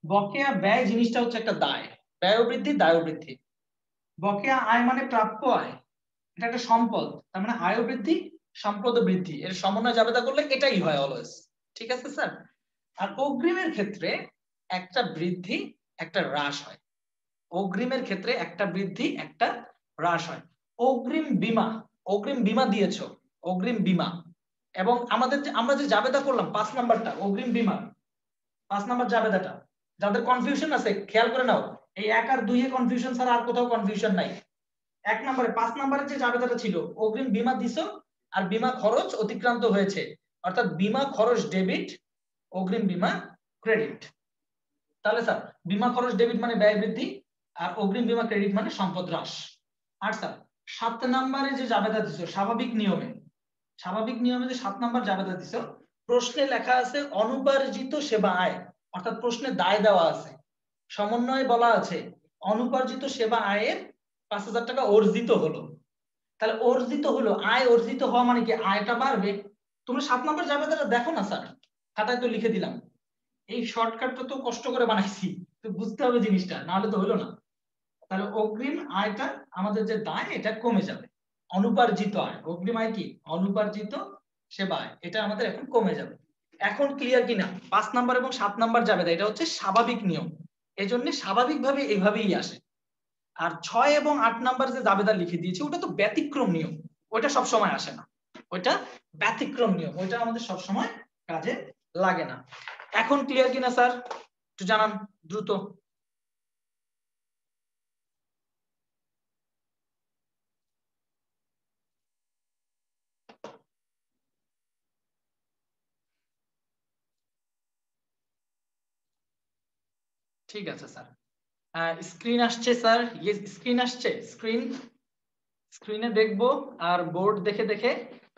বকেয়া ব্যয় জিনিসটা হচ্ছে একটা দায়, ব্যয় বৃদ্ধি দায় বৃদ্ধি। বকেয়া আয় মানে প্রাপ্য আয়, এটা একটা সম্পদ, তার মানে আয় বৃদ্ধি সম্পদ বৃদ্ধি, এর সমন্বয় জাবেদা করলে এটাই হয় অলওয়েজ। ঠিক আছে স্যার? আর অগ্রিমের ক্ষেত্রে একটা বৃদ্ধি একটা হ্রাস হয়, অগ্রিমের ক্ষেত্রে একটা বৃদ্ধি একটা হ্রাস হয়। অগ্রিম বীমা দিয়েছো, অগ্রিম বীমা, এবং আমরা যে জাবেদা করলাম 5 নাম্বারটা অগ্রিম বীমা, 5 নাম্বার জাবেদাটা, যাদের কনফিউশন আছে খেয়াল করে নাও, এই 1 আর 2 এ কনফিউশন ছাড়া আর কোথাও কনফিউশন নাই। 1 নম্বরে 5 নম্বরের যে জাবেদাটা ছিল অগ্রিম বীমা দিছো আর বীমা খরচ অতিক্রান্ত হয়েছে, অর্থাৎ বীমা খরচ ডেবিট অগ্রিম বীমা ক্রেডিট। তাহলে স্যার বীমা খরচ ডেবিট মানে ব্যয় বৃদ্ধি আর অগ্রিম বীমা ক্রেডিট মানে সম্পদ হ্রাস। আর স্যার 7 নম্বরে যে জাবেদা দিছো স্বাভাবিক নিয়মে, যে 7 নম্বর জাবেদা দিছো, প্রশ্নে লেখা আছে অনুপার্জিত সেবা আয়, অর্থাৎ প্রশ্নে দায় দেওয়া আছে, সমন্বয়ে বলা আছে অনুপার্জিত সেবা আয়ের 5,000 টাকা অর্জিত হলো। তাহলে অর্জিত হলো, আয় অর্জিত হওয়া মানে কি আয়টা বাড়বে। তোমরা 7 নম্বর জাবেদাটা দেখো না স্যার, খাতায় তো লিখে দিলাম, এই শর্টকাটটা তো কষ্ট করে বানাইছি, তো বুঝতে হবে জিনিসটা, না হলে তো হলো না। তাহলে অগ্রিম আয়টা আমাদের যে দায় এটা কমে যাবে, অনুপার্জিত আয়, অগ্রিম আয় কি অনুপার্জিত সেবা আয়, এটা আমাদের এখন কমে যাবে। এখন ক্লিয়ার কিনা? 5 নাম্বার এবং 7 নাম্বার জাবেদা এটা হচ্ছে স্বাভাবিক নিয়ম, এজন্য স্বাভাবিকভাবে এইভাবেই আসে। আর 6 এবং 8 নাম্বার যে জাবেদা লিখে দিয়েছি ওটা তো ব্যতিক্রম নিয়ম, ওটা সব সময় আসে না, ওটা ব্যতিক্রম নিয়ম, ওটা আমাদের সব সময় কাজে লাগে না। এখন ক্লিয়ার কিনা স্যার একটু জানান দ্রুত। ঠিক আছে স্যার। স্ক্রিন আসছে স্যার, ইয়েস স্ক্রিন আসছে। স্ক্রিনে দেখবো আর বোর্ড দেখে দেখে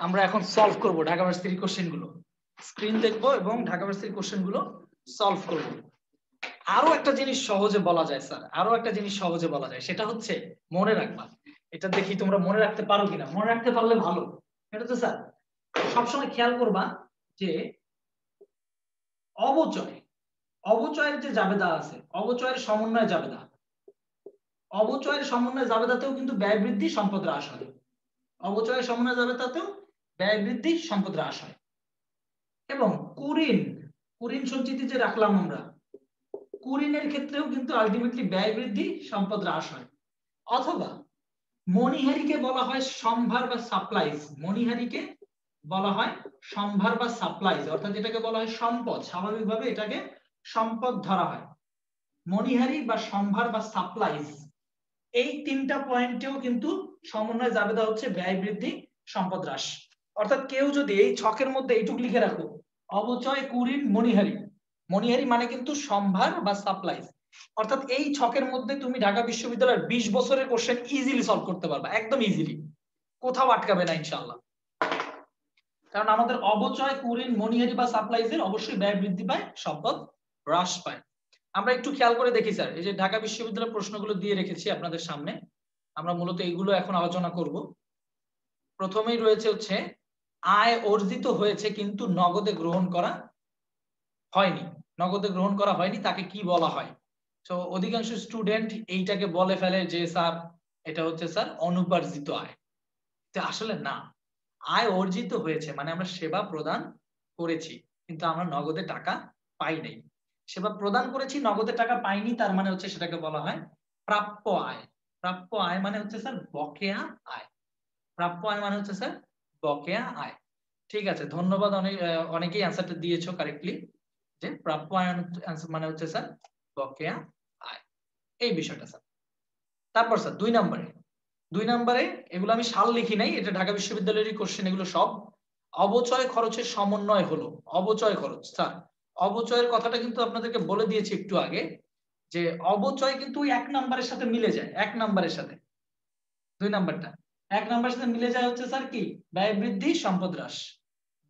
আমরা এখন সলভ করব ঢাকা ভার্সিটির কোশ্চেন গুলো। স্ক্রিন দেখবো এবং ঢাকা ভার্সিটির কোশ্চেন গুলো সলভ করব। আরো একটা জিনিস সহজে বলা যায় স্যার, আরো একটা জিনিস সহজে বলা যায়, সেটা হচ্ছে মনে রাখবা। এটা দেখি তোমরা মনে রাখতে পারো কিনা, মনে রাখতে পারলে ভালো। এটা তো স্যার সবসময় খেয়াল করবা যে অবচয়ের যে জাবেদা আছে, অবচয়ের সমন্বয় জাবেদা, অবচয়ের সমন্বয় জাবেদাতেও কিন্তু ব্যয় বৃদ্ধি সম্পদ হ্রাস হয়। অবচয়ের সমন্বয় জাবেদাতেও ব্যয় বৃদ্ধি সম্পদ হ্রাস হয়। এবং কুরিন সঞ্চিতি যে রাখলাম আমরা, কুরিনের ক্ষেত্রেও কিন্তু আলটিমেটলি ব্যয় বৃদ্ধি সম্পদ হ্রাস হয়। অথবা মণিহারিকে বলা হয় সম্ভার বা সাপ্লাইজ, মণিহারিকে বলা হয় সম্ভার বা সাপ্লাইজ, অর্থাৎ এটাকে বলা হয় সম্পদ, স্বাভাবিকভাবে এটাকে সম্পদ ধরা হয়। মণিহারি বা সম্ভার বা সাপ্লাইজ, এই তিনটা পয়েন্টেও কিন্তু সমন্বয় জাবেদা হচ্ছে ব্যয় বৃদ্ধি সম্পদ হ্রাস। অর্থাৎ কেউ যদি এই ছকের মধ্যে এইটুকু লিখে রাখো, অবচয় কুরিন মণিহারি, মণিহারি মানে কিন্তু সম্ভার বা সাপ্লাইজ, অর্থাৎ এই ছকের মধ্যে তুমি ঢাকা বিশ্ববিদ্যালয়ের 20 বছরের কোশ্চেন ইজিলি সলভ করতে পারবা, একদম ইজিলি, কোথাও আটকাবে না ইনশাআল্লাহ। কারণ আমাদের অবচয় কুরিন মণিহারি বা সাপ্লাইজের অবশ্যই ব্যয় বৃদ্ধি পায়, সম্পদ হ্রাস পায়। আমরা একটু খেয়াল করে দেখি স্যার, এই যে ঢাকা বিশ্ববিদ্যালয়ের প্রশ্নগুলো দিয়ে রেখেছি আপনাদের সামনে, আমরা মূলত এইগুলো এখন আলোচনা করব। প্রথমেই রয়েছে হচ্ছে আয় অর্জিত হয়েছে কিন্তু নগদে গ্রহণ করা হয়নি, নগদে গ্রহণ করা হয়নি, তাকে কি বলা হয়? তো অধিকাংশ স্টুডেন্ট এইটাকে বলে ফেলে যে স্যার এটা হচ্ছে স্যার অনুপার্জিত আয়। তো আসলে না, আয় অর্জিত হয়েছে মানে আমরা সেবা প্রদান করেছি কিন্তু আমরা নগদে টাকা পাই নাই। সেবা প্রদান করেছি নগদে টাকা পাইনি, তার মানে হচ্ছে সেটাকে বলা হয় প্রাপ্য আয়। প্রাপ্য আয় মানে হচ্ছে স্যার বকেয়া আয়। প্রাপ্য আয় মানে হচ্ছে স্যার বকেয়া আয়। ঠিক আছে, ধন্যবাদ, অনেকেই অ্যান্সারটা দিয়েছো কারেক্টলি, যে প্রাপ্য আয় মানে হচ্ছে স্যার বকেয়া আয়, এই বিষয়টা স্যার। তারপর স্যার 2 নম্বরে এগুলো আমি সাল লিখি নাই, এটা ঢাকা বিশ্ববিদ্যালয়েরই কোশ্চেন, এগুলো সব অবচয় খরচের সমন্বয় হলো। অবচয় খরচ স্যার, অবচয়ের কথাটা কিন্তু আপনাদেরকে বলে দিয়েছি একটু আগে, যে অবচয় কিন্তু 1 নম্বরের সাথে মিলে যায়, 1 নম্বরের সাথে 2 নম্বরটা 1 নম্বরের সাথে মিলে যায় হচ্ছে স্যার কি, ব্যয় বৃদ্ধি সম্পদ হ্রাস,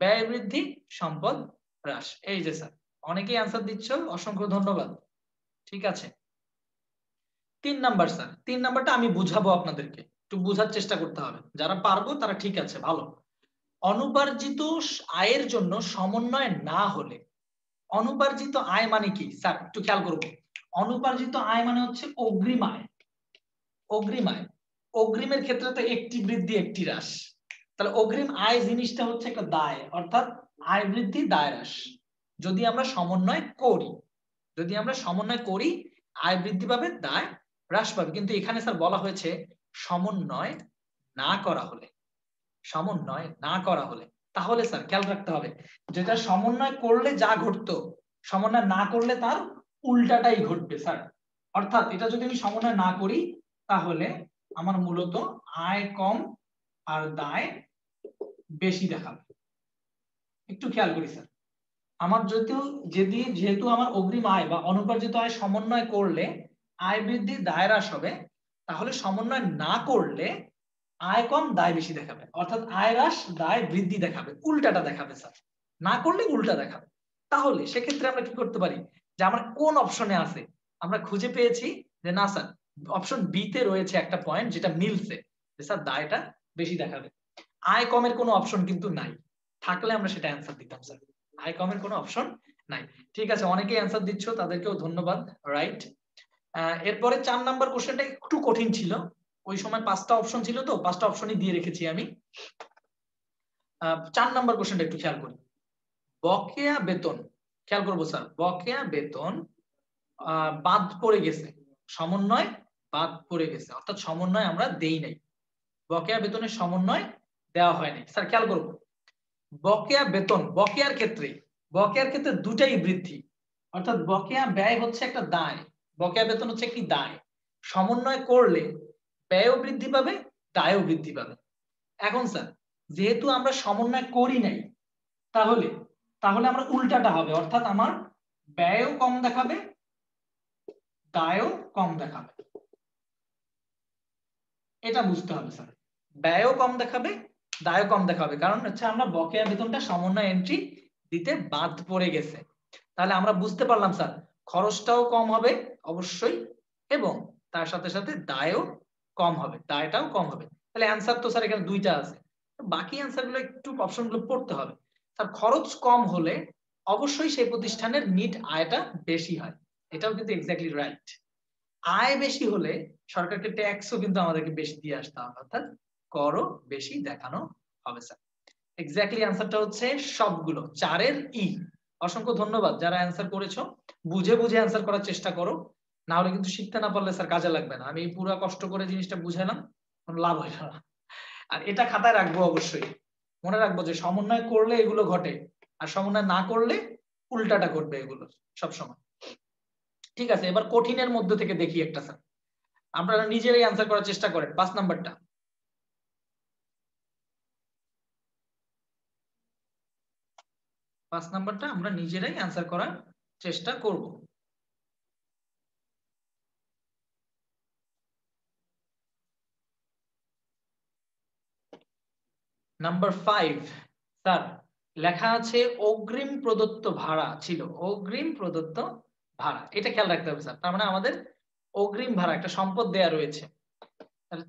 ব্যয় বৃদ্ধি সম্পদ হ্রাস। এই যে স্যার অনেকেই অ্যান্সার দিচ্ছ, অসংখ্য ধন্যবাদ। ঠিক আছে, 3 নাম্বার স্যার, 3 নাম্বারটা আমি বুঝাবো আপনাদেরকে, একটু বোঝার চেষ্টা করতে হবে, যারা পারবো তারা ঠিক আছে ভালো। অনুপার্জিত আয়ের জন্য সমন্বয় না হলে, অনুপার্জিত আয় মানে কি স্যার একটু খেয়াল করব, অনুপার্জিত আয় মানে হচ্ছে অগ্রিম আয়। অগ্রিম আয়, অগ্রিমের ক্ষেত্রে তো একটি বৃদ্ধি একটি হ্রাস, তাহলে অগ্রিম আয় জিনিসটা হচ্ছে একটা দায়, অর্থাৎ আয় বৃদ্ধি দায় হ্রাস। যদি আমরা সমন্বয় করি, যদি আমরা সমন্বয় করি আয় বৃদ্ধি পাবে দায় হ্রাস পাবে, কিন্তু এখানে স্যার বলা হয়েছে সমন্বয় না করা হলে, সমন্বয় না করা হলে। তাহলে স্যার খেয়াল রাখতে হবে, যেটা সমন্বয় করলে যা ঘটতো সমন্বয় না করলে তার উল্টাটাই ঘটবে স্যার। অর্থাৎ এটা যদি আমি সমন্বয় না করি তাহলে আমার মূলত আয় কম আর দায় বেশি দেখাবে। একটু খেয়াল করি স্যার, আমার যেহেতু আমার অগ্রিম আয় বা অনুপার্জিত আয় সমন্বয় করলে আয় বৃদ্ধি দায় হ্রাস হবে, তাহলে সমন্বয় না করলে আয় কম দায় বেশি দেখাবে, অর্থাৎ আয় হ্রাস দায় বৃদ্ধি দেখাবে, উল্টাটা দেখাবে স্যার, না করলে উল্টা দেখাবে। তাহলে সেক্ষেত্রে আমরা কি করতে পারি, যে আমরা কোন অপশনে আছে, আমরা খুঁজে পেয়েছি যে না স্যার অপশন বি তে রয়েছে একটা পয়েন্ট যেটা মিলছে, যে স্যার দায়টা বেশি দেখাবে। আয় কমের কোনো অপশন কিন্তু নাই, থাকলে আমরা সেটা অ্যান্সার দিতাম স্যার, আয় কমের কোনো অপশন নাই। ঠিক আছে, অনেকেই অ্যান্সার দিচ্ছ, তাদেরকেও ধন্যবাদ, রাইট। এরপরে 4 নাম্বার কোশ্চেনটা একটু কঠিন ছিল, ওই সময় 5টা অপশন ছিল তো 5টা অপশনই দিয়ে রেখেছি আমি। 4 নাম্বার কোশ্চেনটা একটু খেয়াল করি, বকেয়া বেতন, খেয়াল করবো স্যার, বকেয়া বেতন বাদ পড়ে গেছে, সমন্বয় বাদ পড়ে গেছে, অর্থাৎ সমন্বয় আমরা দেই নাই, বকেয়া বেতনের সমন্বয় দেওয়া হয়নি। স্যার খেয়াল করবো, বকেয়া বেতন, বকেয়ার ক্ষেত্রে দুটাই বৃদ্ধি, অর্থাৎ বকেয়া ব্যয় হচ্ছে একটা দায়, বকেয়া বেতন হচ্ছে একটি দায়, সমন্বয় করলে ব্যয়ও বৃদ্ধি পাবে দায়ও বৃদ্ধি পাবে। এখন স্যার যেহেতু আমরা সমন্বয় করি নাই, তাহলে আমরা উল্টাটা হবে, অর্থাৎ আমার ব্যয়ও কম দেখাবে দায়ও কম দেখাবে। এটা বুঝতে হবে স্যার, ব্যয়ও কম দেখাবে, দায়ও কম দেখাবে, কারণ হচ্ছে আমরা বকেয়া বেতনটা সমন্বয় এন্ট্রি দিতে বাদ পড়ে গেছে। তাহলে আমরা বুঝতে পারলাম স্যার খরচটাও কম হবে অবশ্যই, এবং তার সাথে সাথে দায়ও কম হবে, দায়টাও কম হবে। তাহলে অ্যান্সার তো স্যার এখানে দুইটা আছে, বাকি অ্যান্সারগুলো একটু অপশনগুলো পড়তে হবে। স্যার খরচ কম হলে অবশ্যই সেই প্রতিষ্ঠানের নিট আয়টা বেশি হয়, এটাও কিন্তু এক্স্যাক্টলি রাইট। আয় বেশি হলে সরকারকে ট্যাক্সও কিন্তু আমাদেরকে বেশি দিয়ে আসতে হবে, অর্থাৎ করও বেশি দেখানো হবে স্যার। এক্স্যাক্টলি অ্যান্সারটা হচ্ছে সবগুলো 4-এর ই। অসংখ্য ধন্যবাদ যারা অ্যান্সার করেছো, বুঝে বুঝে অ্যান্সার করার চেষ্টা করো, না হলে কিন্তু শিখতে না পারলে স্যার কাজে লাগবে না। আমি পুরো কষ্ট করে জিনিসটা বুঝালাম, কোনো লাভ হইল না। আর এটা খাতায় রাখবো অবশ্যই, মনে রাখবো যে সমন্বয় করলে এগুলো ঘটে, আর সমন্বয় না করলে উল্টাটা ঘটবে এগুলো সবসময়। ঠিক আছে, এবার কঠিনের মধ্যে থেকে দেখি একটা স্যার, আপনারা নিজেরাই অ্যান্সার করার চেষ্টা করেন। 5 নাম্বারটা, 5 নাম্বারটা আমরা নিজেরাই অ্যান্সার করার চেষ্টা করব। নাম্বার 5 স্যার লেখা আছে অগ্রিম প্রদত্ত ভাড়া ছিল, অগ্রিম প্রদত্ত ভাড়া, এটা খেয়াল রাখতে হবে স্যার। তার মানে আমাদের অগ্রিম ভাড়া একটা সম্পদ দেয়া রয়েছে,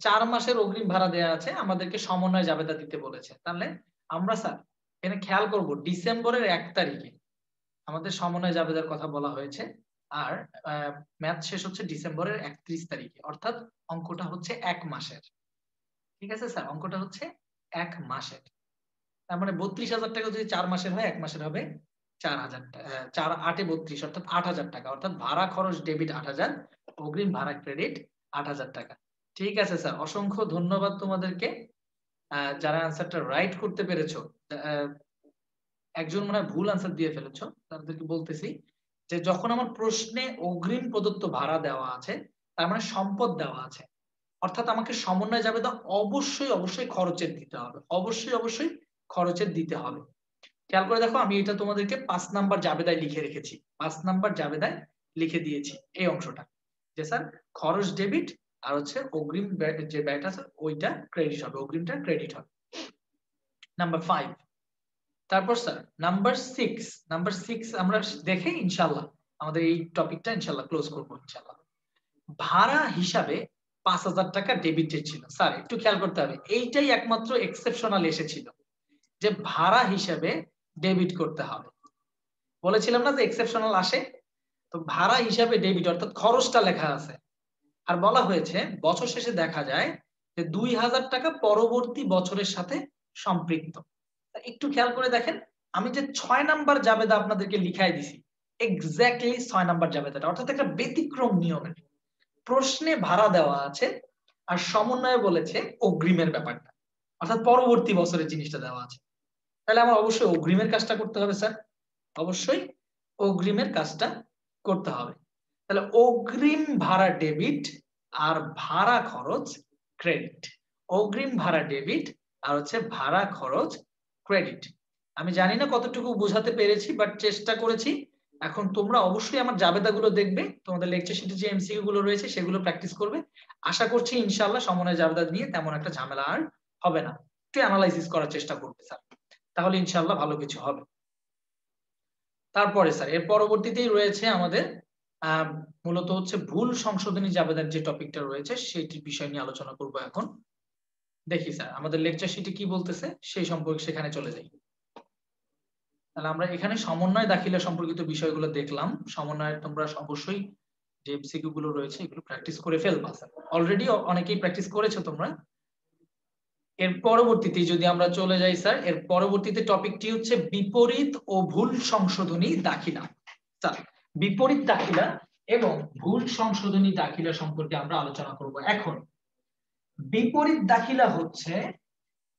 4 মাসের অগ্রিম ভাড়া দেয়া আছে, আমাদেরকে সমন্বয় জাবেদা দিতে বলেছে। তাহলে আমরা স্যার এখানে খেয়াল করব ডিসেম্বরের 1 তারিখে আমাদের সমন্বয় জাবেদার কথা বলা হয়েছে, আর ম্যাচ শেষ হচ্ছে ডিসেম্বরের 31 তারিখে, অর্থাৎ অঙ্কটা হচ্ছে 1 মাসের। ঠিক আছে স্যার, অঙ্কটা হচ্ছে 1 মাসের। তার মানে 32,000 টাকা যদি 4 মাসের হয়, 1 মাসের হবে 4,000 টাকা, 4 8 32, অর্থাৎ 8,000 টাকা, অর্থাৎ ভাড়া খরচ ডেবিট 8,000, অগ্রিম ভাড়া ক্রেডিট 8,000 টাকা। ঠিক আছে স্যার, অসংখ্য ধন্যবাদ তোমাদেরকে যারা অ্যান্সারটা রাইট করতে পেরেছো। একজন মনে হয় ভুল অ্যান্সার দিয়ে ফেলেছো, তাদেরকে বলতেছি যে যখন আমার প্রশ্নে অগ্রিম প্রদত্ত ভাড়া দেওয়া আছে, তার মানে সম্পদ দেওয়া আছে, অর্থাৎ আমাকে সমন্বয় জাবেদা অবশ্যই অবশ্যই খরচের দিতে হবে, অবশ্যই অবশ্যই খরচের দিতে হবে। খেয়াল করে দেখো, আমি এটা তোমাদেরকে 5 নাম্বার জাবেদায় লিখে রেখেছি, 5 নাম্বার জাবেদায় লিখে দিয়েছি এই অংশটা, যে স্যার খরচ ডেবিট আর হচ্ছে অগ্রিম যে ব্যয়টা আছে ওইটা ক্রেডিট হবে, অগ্রিমটা ক্রেডিট হবে। নাম্বার 5, তারপর স্যার নাম্বার 6, নাম্বার 6 আমরা দেখে ইনশাআল্লাহ আমাদের এই টপিকটা ইনশাআল্লাহ ক্লোজ করব ইনশাআল্লাহ। ভাড়া হিসাবে 5,000 টাকা ডেবিটেড ছিল। স্যার একটু খেয়াল করতে হবে, এইটাই একমাত্র এক্সেপশনাল এসেছিল যে ভাড়া হিসাবে ডেবিট করতে হবে। বলেছিলাম না যে এক্সেপশনাল আসে, তো ভাড়া হিসাবে ডেবিট অর্থাৎ খরচটা লেখা আছে, আর বলা হয়েছে বছর শেষে দেখা যায় যে 2,000 টাকা পরবর্তী বছরের সাথে সম্পৃক্ত। একটু খেয়াল করে দেখেন, আমি যে 6 নাম্বার জাবেদা আপনাদেরকে লিখাই দিছি, এক্স্যাক্টলি 6 নাম্বার জাবেদাটা, অর্থাৎ একটা ব্যতিক্রম নিয়মের। প্রশ্নে ভাড়া দেওয়া আছে আর সমন্বয়ে বলেছে অগ্রিমের ব্যাপারটা, অর্থাৎ পরবর্তী বছরের জিনিসটা দেওয়া আছে। তাহলে আমার অবশ্যই অগ্রিমের কাজটা করতে হবে স্যার, অবশ্যই অগ্রিমের কাজটা করতে হবে। তাহলে অগ্রিম ভাড়া ডেবিট আর ভাড়া খরচ ক্রেডিট, অগ্রিম ভাড়া ডেবিট আর হচ্ছে ভাড়া খরচ ক্রেডিট। আমি জানি না কতটুকু বোঝাতে পেরেছি, বাট চেষ্টা করেছি। এখন তোমরা অবশ্যই আমার জাবেদাগুলো দেখবে, তোমাদের লেকচার শিটে যে এমসিকিউ গুলো রয়েছে সেগুলো প্র্যাকটিস করবে। আশা করছি ইনশাআল্লাহ সমন্বয় জাবেদা নিয়ে তেমন একটা ঝামেলা আর হবে না, একটু অ্যানালাইসিস করার চেষ্টা করবে স্যার, তাহলে ইনশাআল্লাহ ভালো কিছু হবে। তারপরে স্যার এর পরবর্তীতেই রয়েছে আমাদের মূলত হচ্ছে ভুল সংশোধনী জাবেদার যে টপিকটা রয়েছে সেইটির বিষয় নিয়ে আলোচনা করব এখন। দেখি স্যার আমাদের লেকচার শিটে কি বলতেছে সেই সম্পর্কে সেখানে চলে যাই। তাহলে আমরা এখানে সমন্বয় দাখিলা সম্পর্কিত বিষয়গুলো দেখলাম। সমন্বয়ের তোমরা অবশ্যই যে এমসিকিউ গুলো রয়েছে এগুলো প্র্যাকটিস করে ফেলবা স্যার, অলরেডি অনেকেই প্র্যাকটিস করেছো তোমরা। এর পরবর্তীতে যদি আমরা চলে যাই স্যার, এর পরবর্তীতে টপিকটি হচ্ছে বিপরীত ও ভুল সংশোধনী দাখিলা। স্যার বিপরীত দাখিলা এবং ভুল সংশোধনী দাখিলা সম্পর্কে আমরা আলোচনা করব এখন। বিপরীত দাখিলা হচ্ছে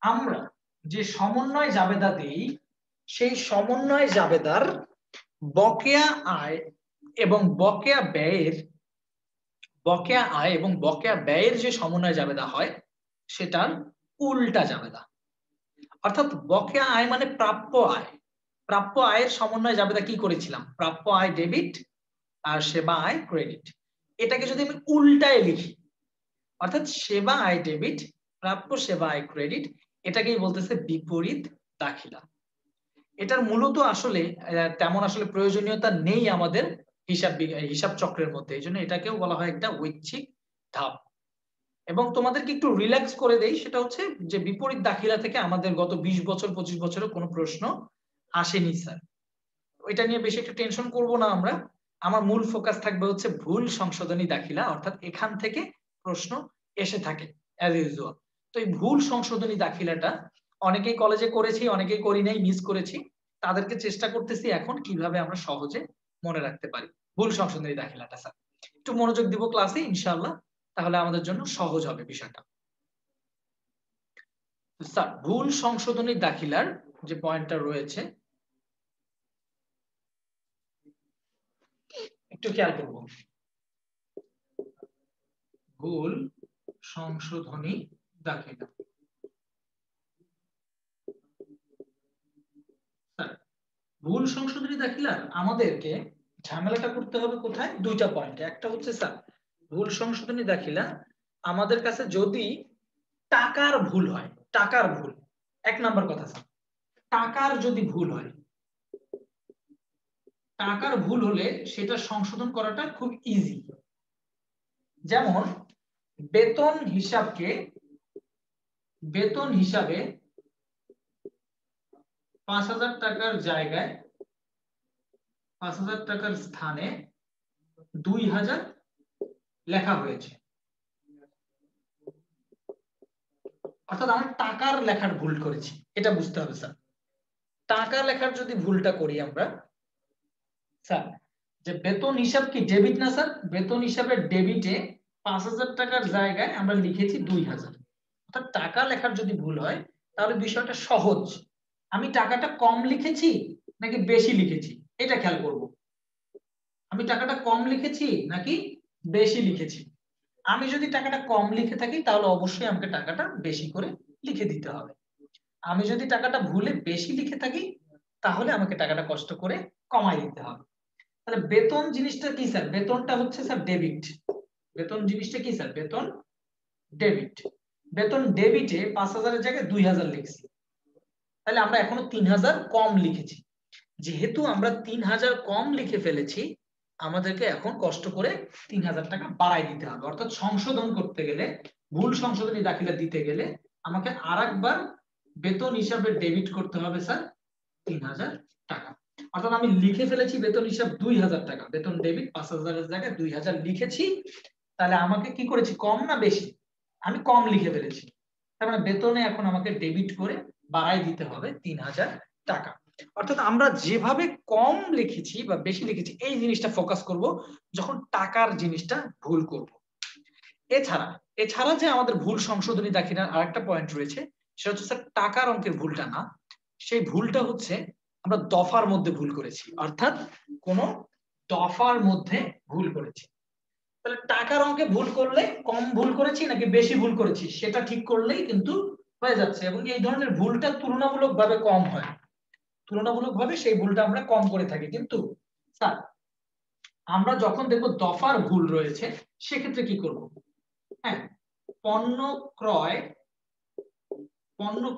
আমরা যে সমন্বয় জাবেদা দেই, সেই সমন্বয় জাবেদার বকেয়া আয় এবং বকেয়া ব্যয়ের যে সমন্বয় জাবেদা হয় সেটার উল্টা জাবেদা। অর্থাৎ বকেয়া আয় মানে প্রাপ্য আয়, প্রাপ্য আয়ের সমন্বয় জাবেদা কি করেছিলাম, প্রাপ্য আয় ডেবিট আর সেবা আয় ক্রেডিট। এটাকে যদি আমি উল্টায় লিখি, অর্থাৎ সেবা আয় ডেবিট, প্রাপ্য সেবা আয় ক্রেডিট, এটাকেই বলতেছে বিপরীত দাখিলা। এটার মূলত আসলে তেমন আসলে প্রয়োজনীয়তা নেই আমাদের হিসাব চক্রের মধ্যে, এই জন্য এটাকেও বলা হয় একটা ঐচ্ছিক ধাপ। এবং তোমাদেরকে একটু রিল্যাক্স করে দেই, সেটা হচ্ছে যে বিপরীত দাখিলা থেকে আমাদের গত 20 বছর 25 বছরের কোনো প্রশ্ন আসেনি স্যার। ওইটা নিয়ে বেশি একটু টেনশন করব না আমরা। আমার মূল ফোকাস থাকবে হচ্ছে ভুল সংশোধনী দাখিলা, অর্থাৎ এখান থেকে প্রশ্ন এসে থাকে অ্যাজ ইউজুয়াল। তো এই ভুল সংশোধনী দাখিলাটা অনেকেই কলেজে করেছি, অনেকেই করি নাই, মিস করেছি। তাদেরকে চেষ্টা করতেছি এখন কিভাবে আমরা সহজে মনে রাখতে পারি ভুল সংশোধনী দাখিলাটা। স্যার একটু মনোযোগ দিব ক্লাসে ইনশাআল্লাহ, তাহলে আমাদের জন্য সহজ হবে বিষয়টা। স্যার ভুল সংশোধনী দাখিলার যে পয়েন্টটা রয়েছে একটু খেয়াল করব। ভুল সংশোধনী দাখিলা, ভুল সংশোধনী দাখিলার আমাদেরকে ঝামেলাটা করতে হবে কোথায়? দুইটা পয়েন্টে। একটা হচ্ছে স্যার ভুল সংশোধনী দাখিলা আমাদের কাছে যদি টাকার ভুল হয়, টাকার ভুল এক নাম্বার কথা স্যার, টাকার যদি ভুল হয়, টাকার ভুল হলে সেটা সংশোধন করাটা খুব ইজি। যেমন বেতন হিসাবে 5,000 টাকার জায়গায় 5,000 টাকার স্থানে 2,000 লেখা হয়েছে, অর্থাৎ আমরা টাকার লেখার ভুল করেছি, এটা বুঝতে হবে স্যার। টাকা লেখার যদি ভুলটা করি আমরা স্যার, যে বেতন হিসাব কি ডেবিট না স্যার? বেতন হিসাবের ডেবিটে 5,000 টাকার জায়গায় আমরা লিখেছি 2,000, অর্থাৎ টাকা লেখার যদি ভুল হয় তাহলে বিষয়টা সহজ। আমি টাকাটা কম লিখেছি নাকি বেশি লিখেছি এটা খেয়াল করব। আমি টাকাটা কম লিখেছি নাকি বেশি লিখেছি। আমি যদি টাকাটা কম লিখে থাকি তাহলে অবশ্যই আমাকে টাকাটা বেশি করে লিখে দিতে হবে। আমি যদি টাকাটা ভুলে বেশি লিখে থাকি তাহলে আমাকে টাকাটা কষ্ট করে কমাই দিতে হবে। তাহলে বেতন জিনিসটা কি স্যার? বেতনটা হচ্ছে স্যার ডেবিট। বেতন জিনিসটা কি স্যার? বেতন ডেবিট। বেতন ডেবিটে 5,000 এর জায়গায় 2,000 লিখছি, তাহলে আমরা এখনো 3,000 কম লিখেছি। যেহেতু আমরা 3,000 কম লিখে ফেলেছি, আমাদেরকে এখন কষ্ট করে 3,000 টাকা বাড়াই দিতে হবে। অর্থাৎ সংশোধন করতে গেলে, ভুল সংশোধনী দাখিলা দিতে গেলে আমাকে আরেকবার বেতন হিসাবে ডেবিট করতে হবে স্যার 3,000 টাকা। অর্থাৎ আমি লিখে ফেলেছি বেতন হিসাব 2,000 টাকা, বেতন ডেবিট 5,000 এর জায়গায় 2,000 লিখেছি, তাহলে আমাকে কি করেছি? কম না বেশি? আমি কম লিখে ফেলেছি, তার মানে বেতনে এখন আমাকে ডেবিট করে বাড়াই দিতে হবে 3,000 টাকা। অর্থাৎ আমরা যেভাবে কম লিখেছি বা বেশি লিখেছি এই জিনিসটা ফোকাস করব যখন টাকার জিনিসটা ভুল করব। এছাড়া যে আমাদের ভুল সংশোধনী দাখিলার আরেকটা পয়েন্ট রয়েছে, সেটা হচ্ছে স্যার টাকার অঙ্কের ভুলটা না, সেই ভুলটা হচ্ছে আমরা দফার মধ্যে ভুল করেছি, অর্থাৎ কোন দফার মধ্যে ভুল করেছি। তাহলে টাকার অঙ্কে ভুল করলে কম ভুল করেছি নাকি বেশি ভুল করেছি সেটা ঠিক করলেই কিন্তু হয়ে যাচ্ছে। এবং এই ধরনের ভুলটা তুলনামূলকভাবে কম হয়, তুলনামূলকভাবে সেই ভুলটা আমরা কম করে থাকি। কিন্তু স্যার আমরা যখন দেখব দফার ভুল রয়েছে সেক্ষেত্রে কি করব? হ্যাঁ, পণ্য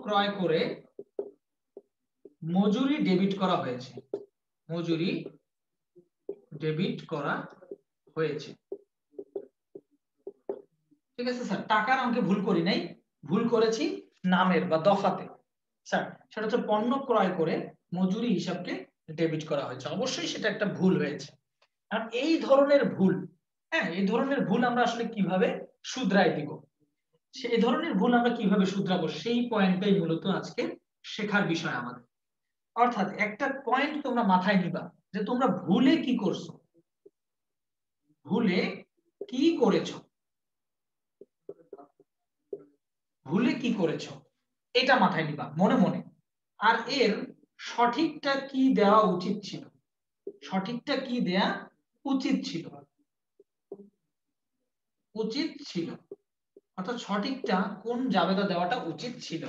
ক্রয় করে মজুরি ডেবিট করা হয়েছে, মজুরি ডেবিট করা হয়েছে, ঠিক আছে স্যার। টাকার অঙ্কে ভুল করি নাই, ভুল করেছি নামের বা দফাতে স্যার। সেটা হচ্ছে পণ্য ক্রয় করে মজুরি হিসাবকে ডেবিট করা হয়েছে, অবশ্যই সেটা একটা ভুল হয়েছে। আর এই ধরনের ভুল, হ্যাঁ এই ধরনের ভুল আমরা আসলে কিভাবে শুধরাই দিব, সেই ধরনের ভুল আমরা কিভাবে শুধরাবো সেই পয়েন্টটাই মূলত আজকে শেখার বিষয় আমাদের। অর্থাৎ একটা পয়েন্ট তোমরা মাথায় নিবা যে তোমরা ভুলে কি করছো, ভুলে কি করেছো, ভুলে কি করেছো এটা মাথায় নিবা মনে মনে। আর এর সঠিকটা কি দেওয়া উচিত ছিল, সঠিকটা কি দেয়া উচিত ছিল, অর্থাৎ সঠিকটা কোন জাবেদা দেওয়াটা উচিত ছিল,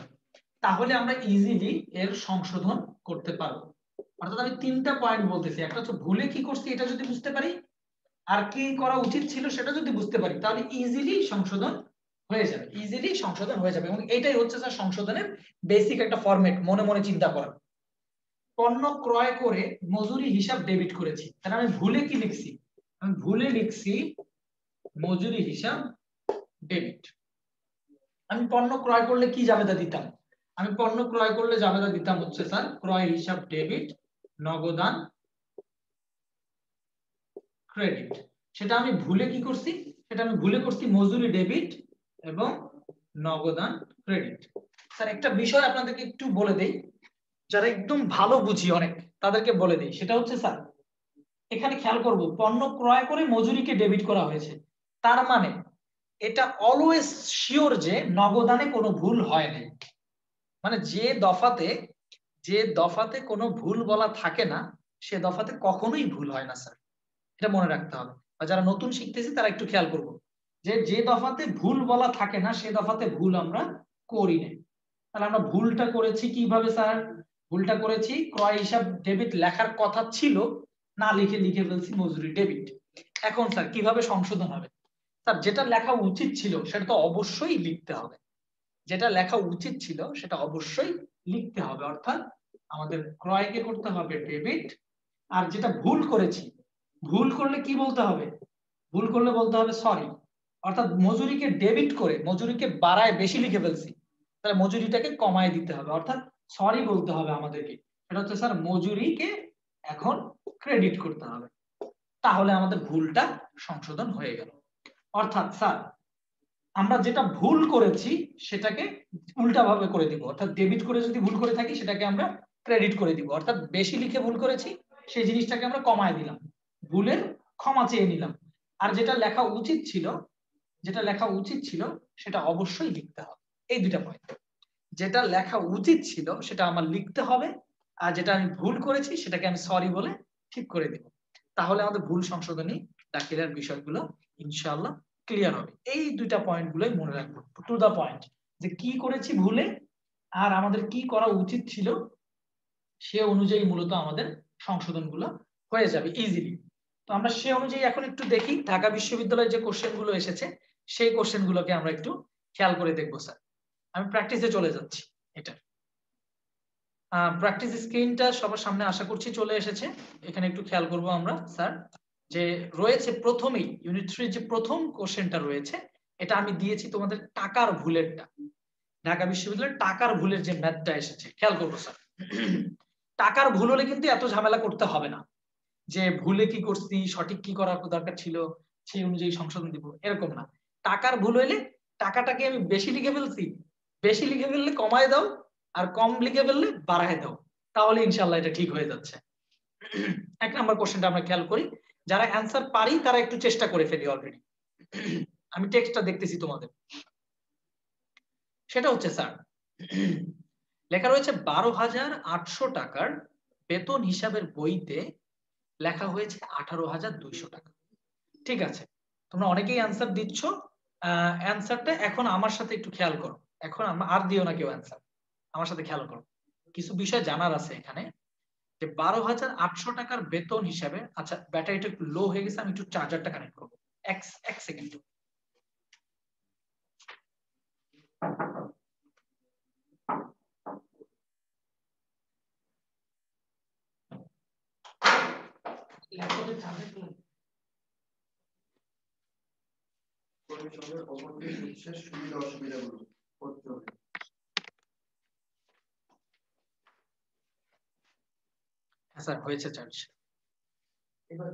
তাহলে আমরা ইজিলি এর সংশোধন করতে পারবো। অর্থাৎ আমি তিনটা পয়েন্ট বলতেছি, একটা হচ্ছে ভুলে কি করছি এটা যদি বুঝতে পারি, আর কি করা উচিত ছিল সেটা যদি বুঝতে পারি তাহলে ইজিলি সংশোধন হয়ে যাবে, ইজিলি সংশোধন হয়ে যাবে। এবং এটাই হচ্ছে স্যার সংশোধনের বেসিক একটা ফরম্যাট, মনে মনে চিন্তা করা। পণ্য ক্রয় করে মজুরি হিসাব ডেবিট করেছি, তাহলে আমি ভুলে কি লিখছি, আমি ভুলে লিখছি মজুরি হিসাব ডেবিট। আমি পণ্য ক্রয় করলে কি জাবেদা দিতাম, আমি পণ্য ক্রয় করলে জাবেদা দিতাম হচ্ছে স্যার ক্রয় হিসাব ডেবিট নগদান ক্রেডিট। সেটা আমি ভুলে কি করছি, সেটা আমি ভুলে করছি মজুরি ডেবিট এবং নগদান ক্রেডিট। স্যার একটা বিষয় আপনাদেরকে একটু বলে দেই, যারা একদম ভালো বুঝি অনেক তাদেরকে বলে দেই, সেটা হচ্ছে স্যার এখানে খেয়াল করব পণ্য ক্রয় করে মজুরিকে ডেবিট করা হয়েছে, তার মানে এটা অলওয়েজ শিওর যে নগদানে কোনো ভুল হয় নাই। মানে যে দফাতে কোনো ভুল বলা থাকে না সে দফাতে কখনোই ভুল হয় না স্যার, এটা মনে রাখতে হবে। আর যারা নতুন শিখতেছি তারা একটু খেয়াল করব যে দফাতে ভুল বলা থাকে না সে দফাতে ভুল আমরা করি না। তাহলে আমরা ভুলটা করেছি কিভাবে স্যার, ভুলটা করেছি ক্রয় হিসাব ডেবিট লেখার কথা ছিল না লিখে লিখে ফেলছি মজুরি ডেবিট। এখন স্যার কিভাবে সংশোধন হবে, স্যার যেটা লেখা উচিত ছিল সেটা তো অবশ্যই লিখতে হবে, যেটা লেখা উচিত ছিল সেটা অবশ্যই লিখতে হবে। অর্থাৎ আমাদের ক্রয়কে করতে হবে ডেবিট, আর যেটা ভুল করেছি, ভুল করলে কি বলতে হবে, ভুল করলে বলতে হবে সরি। অর্থাৎ মজুরিকে ডেবিট করে মজুরিকে বাড়ায় বেশি লিখে ফেলছি, তাহলে মজুরিটাকে কমায় দিতে হবে, অর্থাৎ সরি বলতে হবে আমাদেরকে। সেটা হচ্ছে স্যার মজুরিকে এখন ক্রেডিট করতে হবে, তাহলে আমাদের ভুলটা সংশোধন হয়ে গেল। অর্থাৎ স্যার আমরা যেটা ভুল করেছি সেটাকে উল্টা ভাবে করে দিব, অর্থাৎ ডেবিট করে যদি ভুল করে থাকি সেটাকে আমরা ক্রেডিট করে দিব। অর্থাৎ বেশি লিখে ভুল করেছি সেই জিনিসটাকে আমরা কমায় দিলাম, ভুলের ক্ষমা চেয়ে নিলাম। আর যেটা লেখা উচিত ছিল, যেটা লেখা উচিত ছিল সেটা অবশ্যই লিখতে হবে। এই দুইটা পয়েন্ট, যেটা লেখা উচিত ছিল সেটা আমার লিখতে হবে, আর যেটা আমি ভুল করেছি সেটাকে আমি সরি বলে ঠিক করে দিব, তাহলে আমাদের ভুল সংশোধনী দাখিলের বিষয়গুলো ইনশাআল্লাহ ক্লিয়ার হবে। এই দুইটা পয়েন্ট গুলোই মনে রাখবো, টু দা পয়েন্ট, যে কি করেছি ভুলে আর আমাদের কি করা উচিত ছিল সে অনুযায়ী মূলত আমাদের সংশোধনগুলো হয়ে যাবে ইজিলি। তো আমরা সে অনুযায়ী এখন একটু দেখি ঢাকা বিশ্ববিদ্যালয়ের যে কোশ্চেন গুলো এসেছে সেই কোশ্চেন গুলোকে আমরা একটু খেয়াল করে দেখবো স্যার। আমি প্র্যাকটিসে চলে যাচ্ছি। এটা প্র্যাকটিস স্ক্রিনটা সবার সামনে আশা করছি চলে এসেছে। এখানে একটু খেয়াল করব আমরা স্যার, যে রয়েছে প্রথমেই ইউনিট 3 যে প্রথম কোশ্চেনটা রয়েছে এটা আমি দিয়েছি তোমাদের টাকার ভুলেরটা, ঢাকা বিশ্ববিদ্যালয়ের টাকার ভুলের যে ম্যাথটা এসেছে খেয়াল করবো স্যার। টাকার ভুল হলে কিন্তু এত ঝামেলা করতে হবে না, যে ভুলে কি করছি সঠিক কি করা দরকার ছিল সেই অনুযায়ী সংশোধন দিব, এরকম না। টাকার ভুল হইলে টাকাটাকে আমি বেশি লিখে ফেলছি, বেশি লিখে ফেললে কমায় দাও, আর কম লিখে ফেললে বাড়ায় দাও, তাহলে ইনশাআল্লাহ এটা ঠিক হয়ে যাচ্ছে। এক নাম্বার কোশ্চেনটা আমরা খেয়াল করি, যারা অ্যান্সার পারি তারা একটু চেষ্টা করে ফেলি অলরেডি। আমি টেক্সটটা দেখতেছি তোমাদের, সেটা হচ্ছে স্যার লেখা রয়েছে 12,800 টাকার বেতন হিসাবের বইতে লেখা হয়েছে 18,200 টাকা। ঠিক আছে, তোমরা অনেকেই অ্যান্সার দিচ্ছ, অ্যান্সারটা এখন আমার সাথে একটু খেয়াল করো, এখন আর দিও না কেউ অ্যান্সার, আমার সাথে খেয়াল করো, কিছু বিষয় জানার আছে এখানে। যে 12,800 টাকার বেতন হিসাবে, আচ্ছা ব্যাটারিটা একটু লো হয়ে গেছে, আমি একটু চার্জারটা কানেক্ট করবো, এক সেকেন্ড। ল্যাপটপে চার্জার সুবিধা অসুবিধাগুলো করতে হবে। স্যার হয়েছে চার্জ। এবার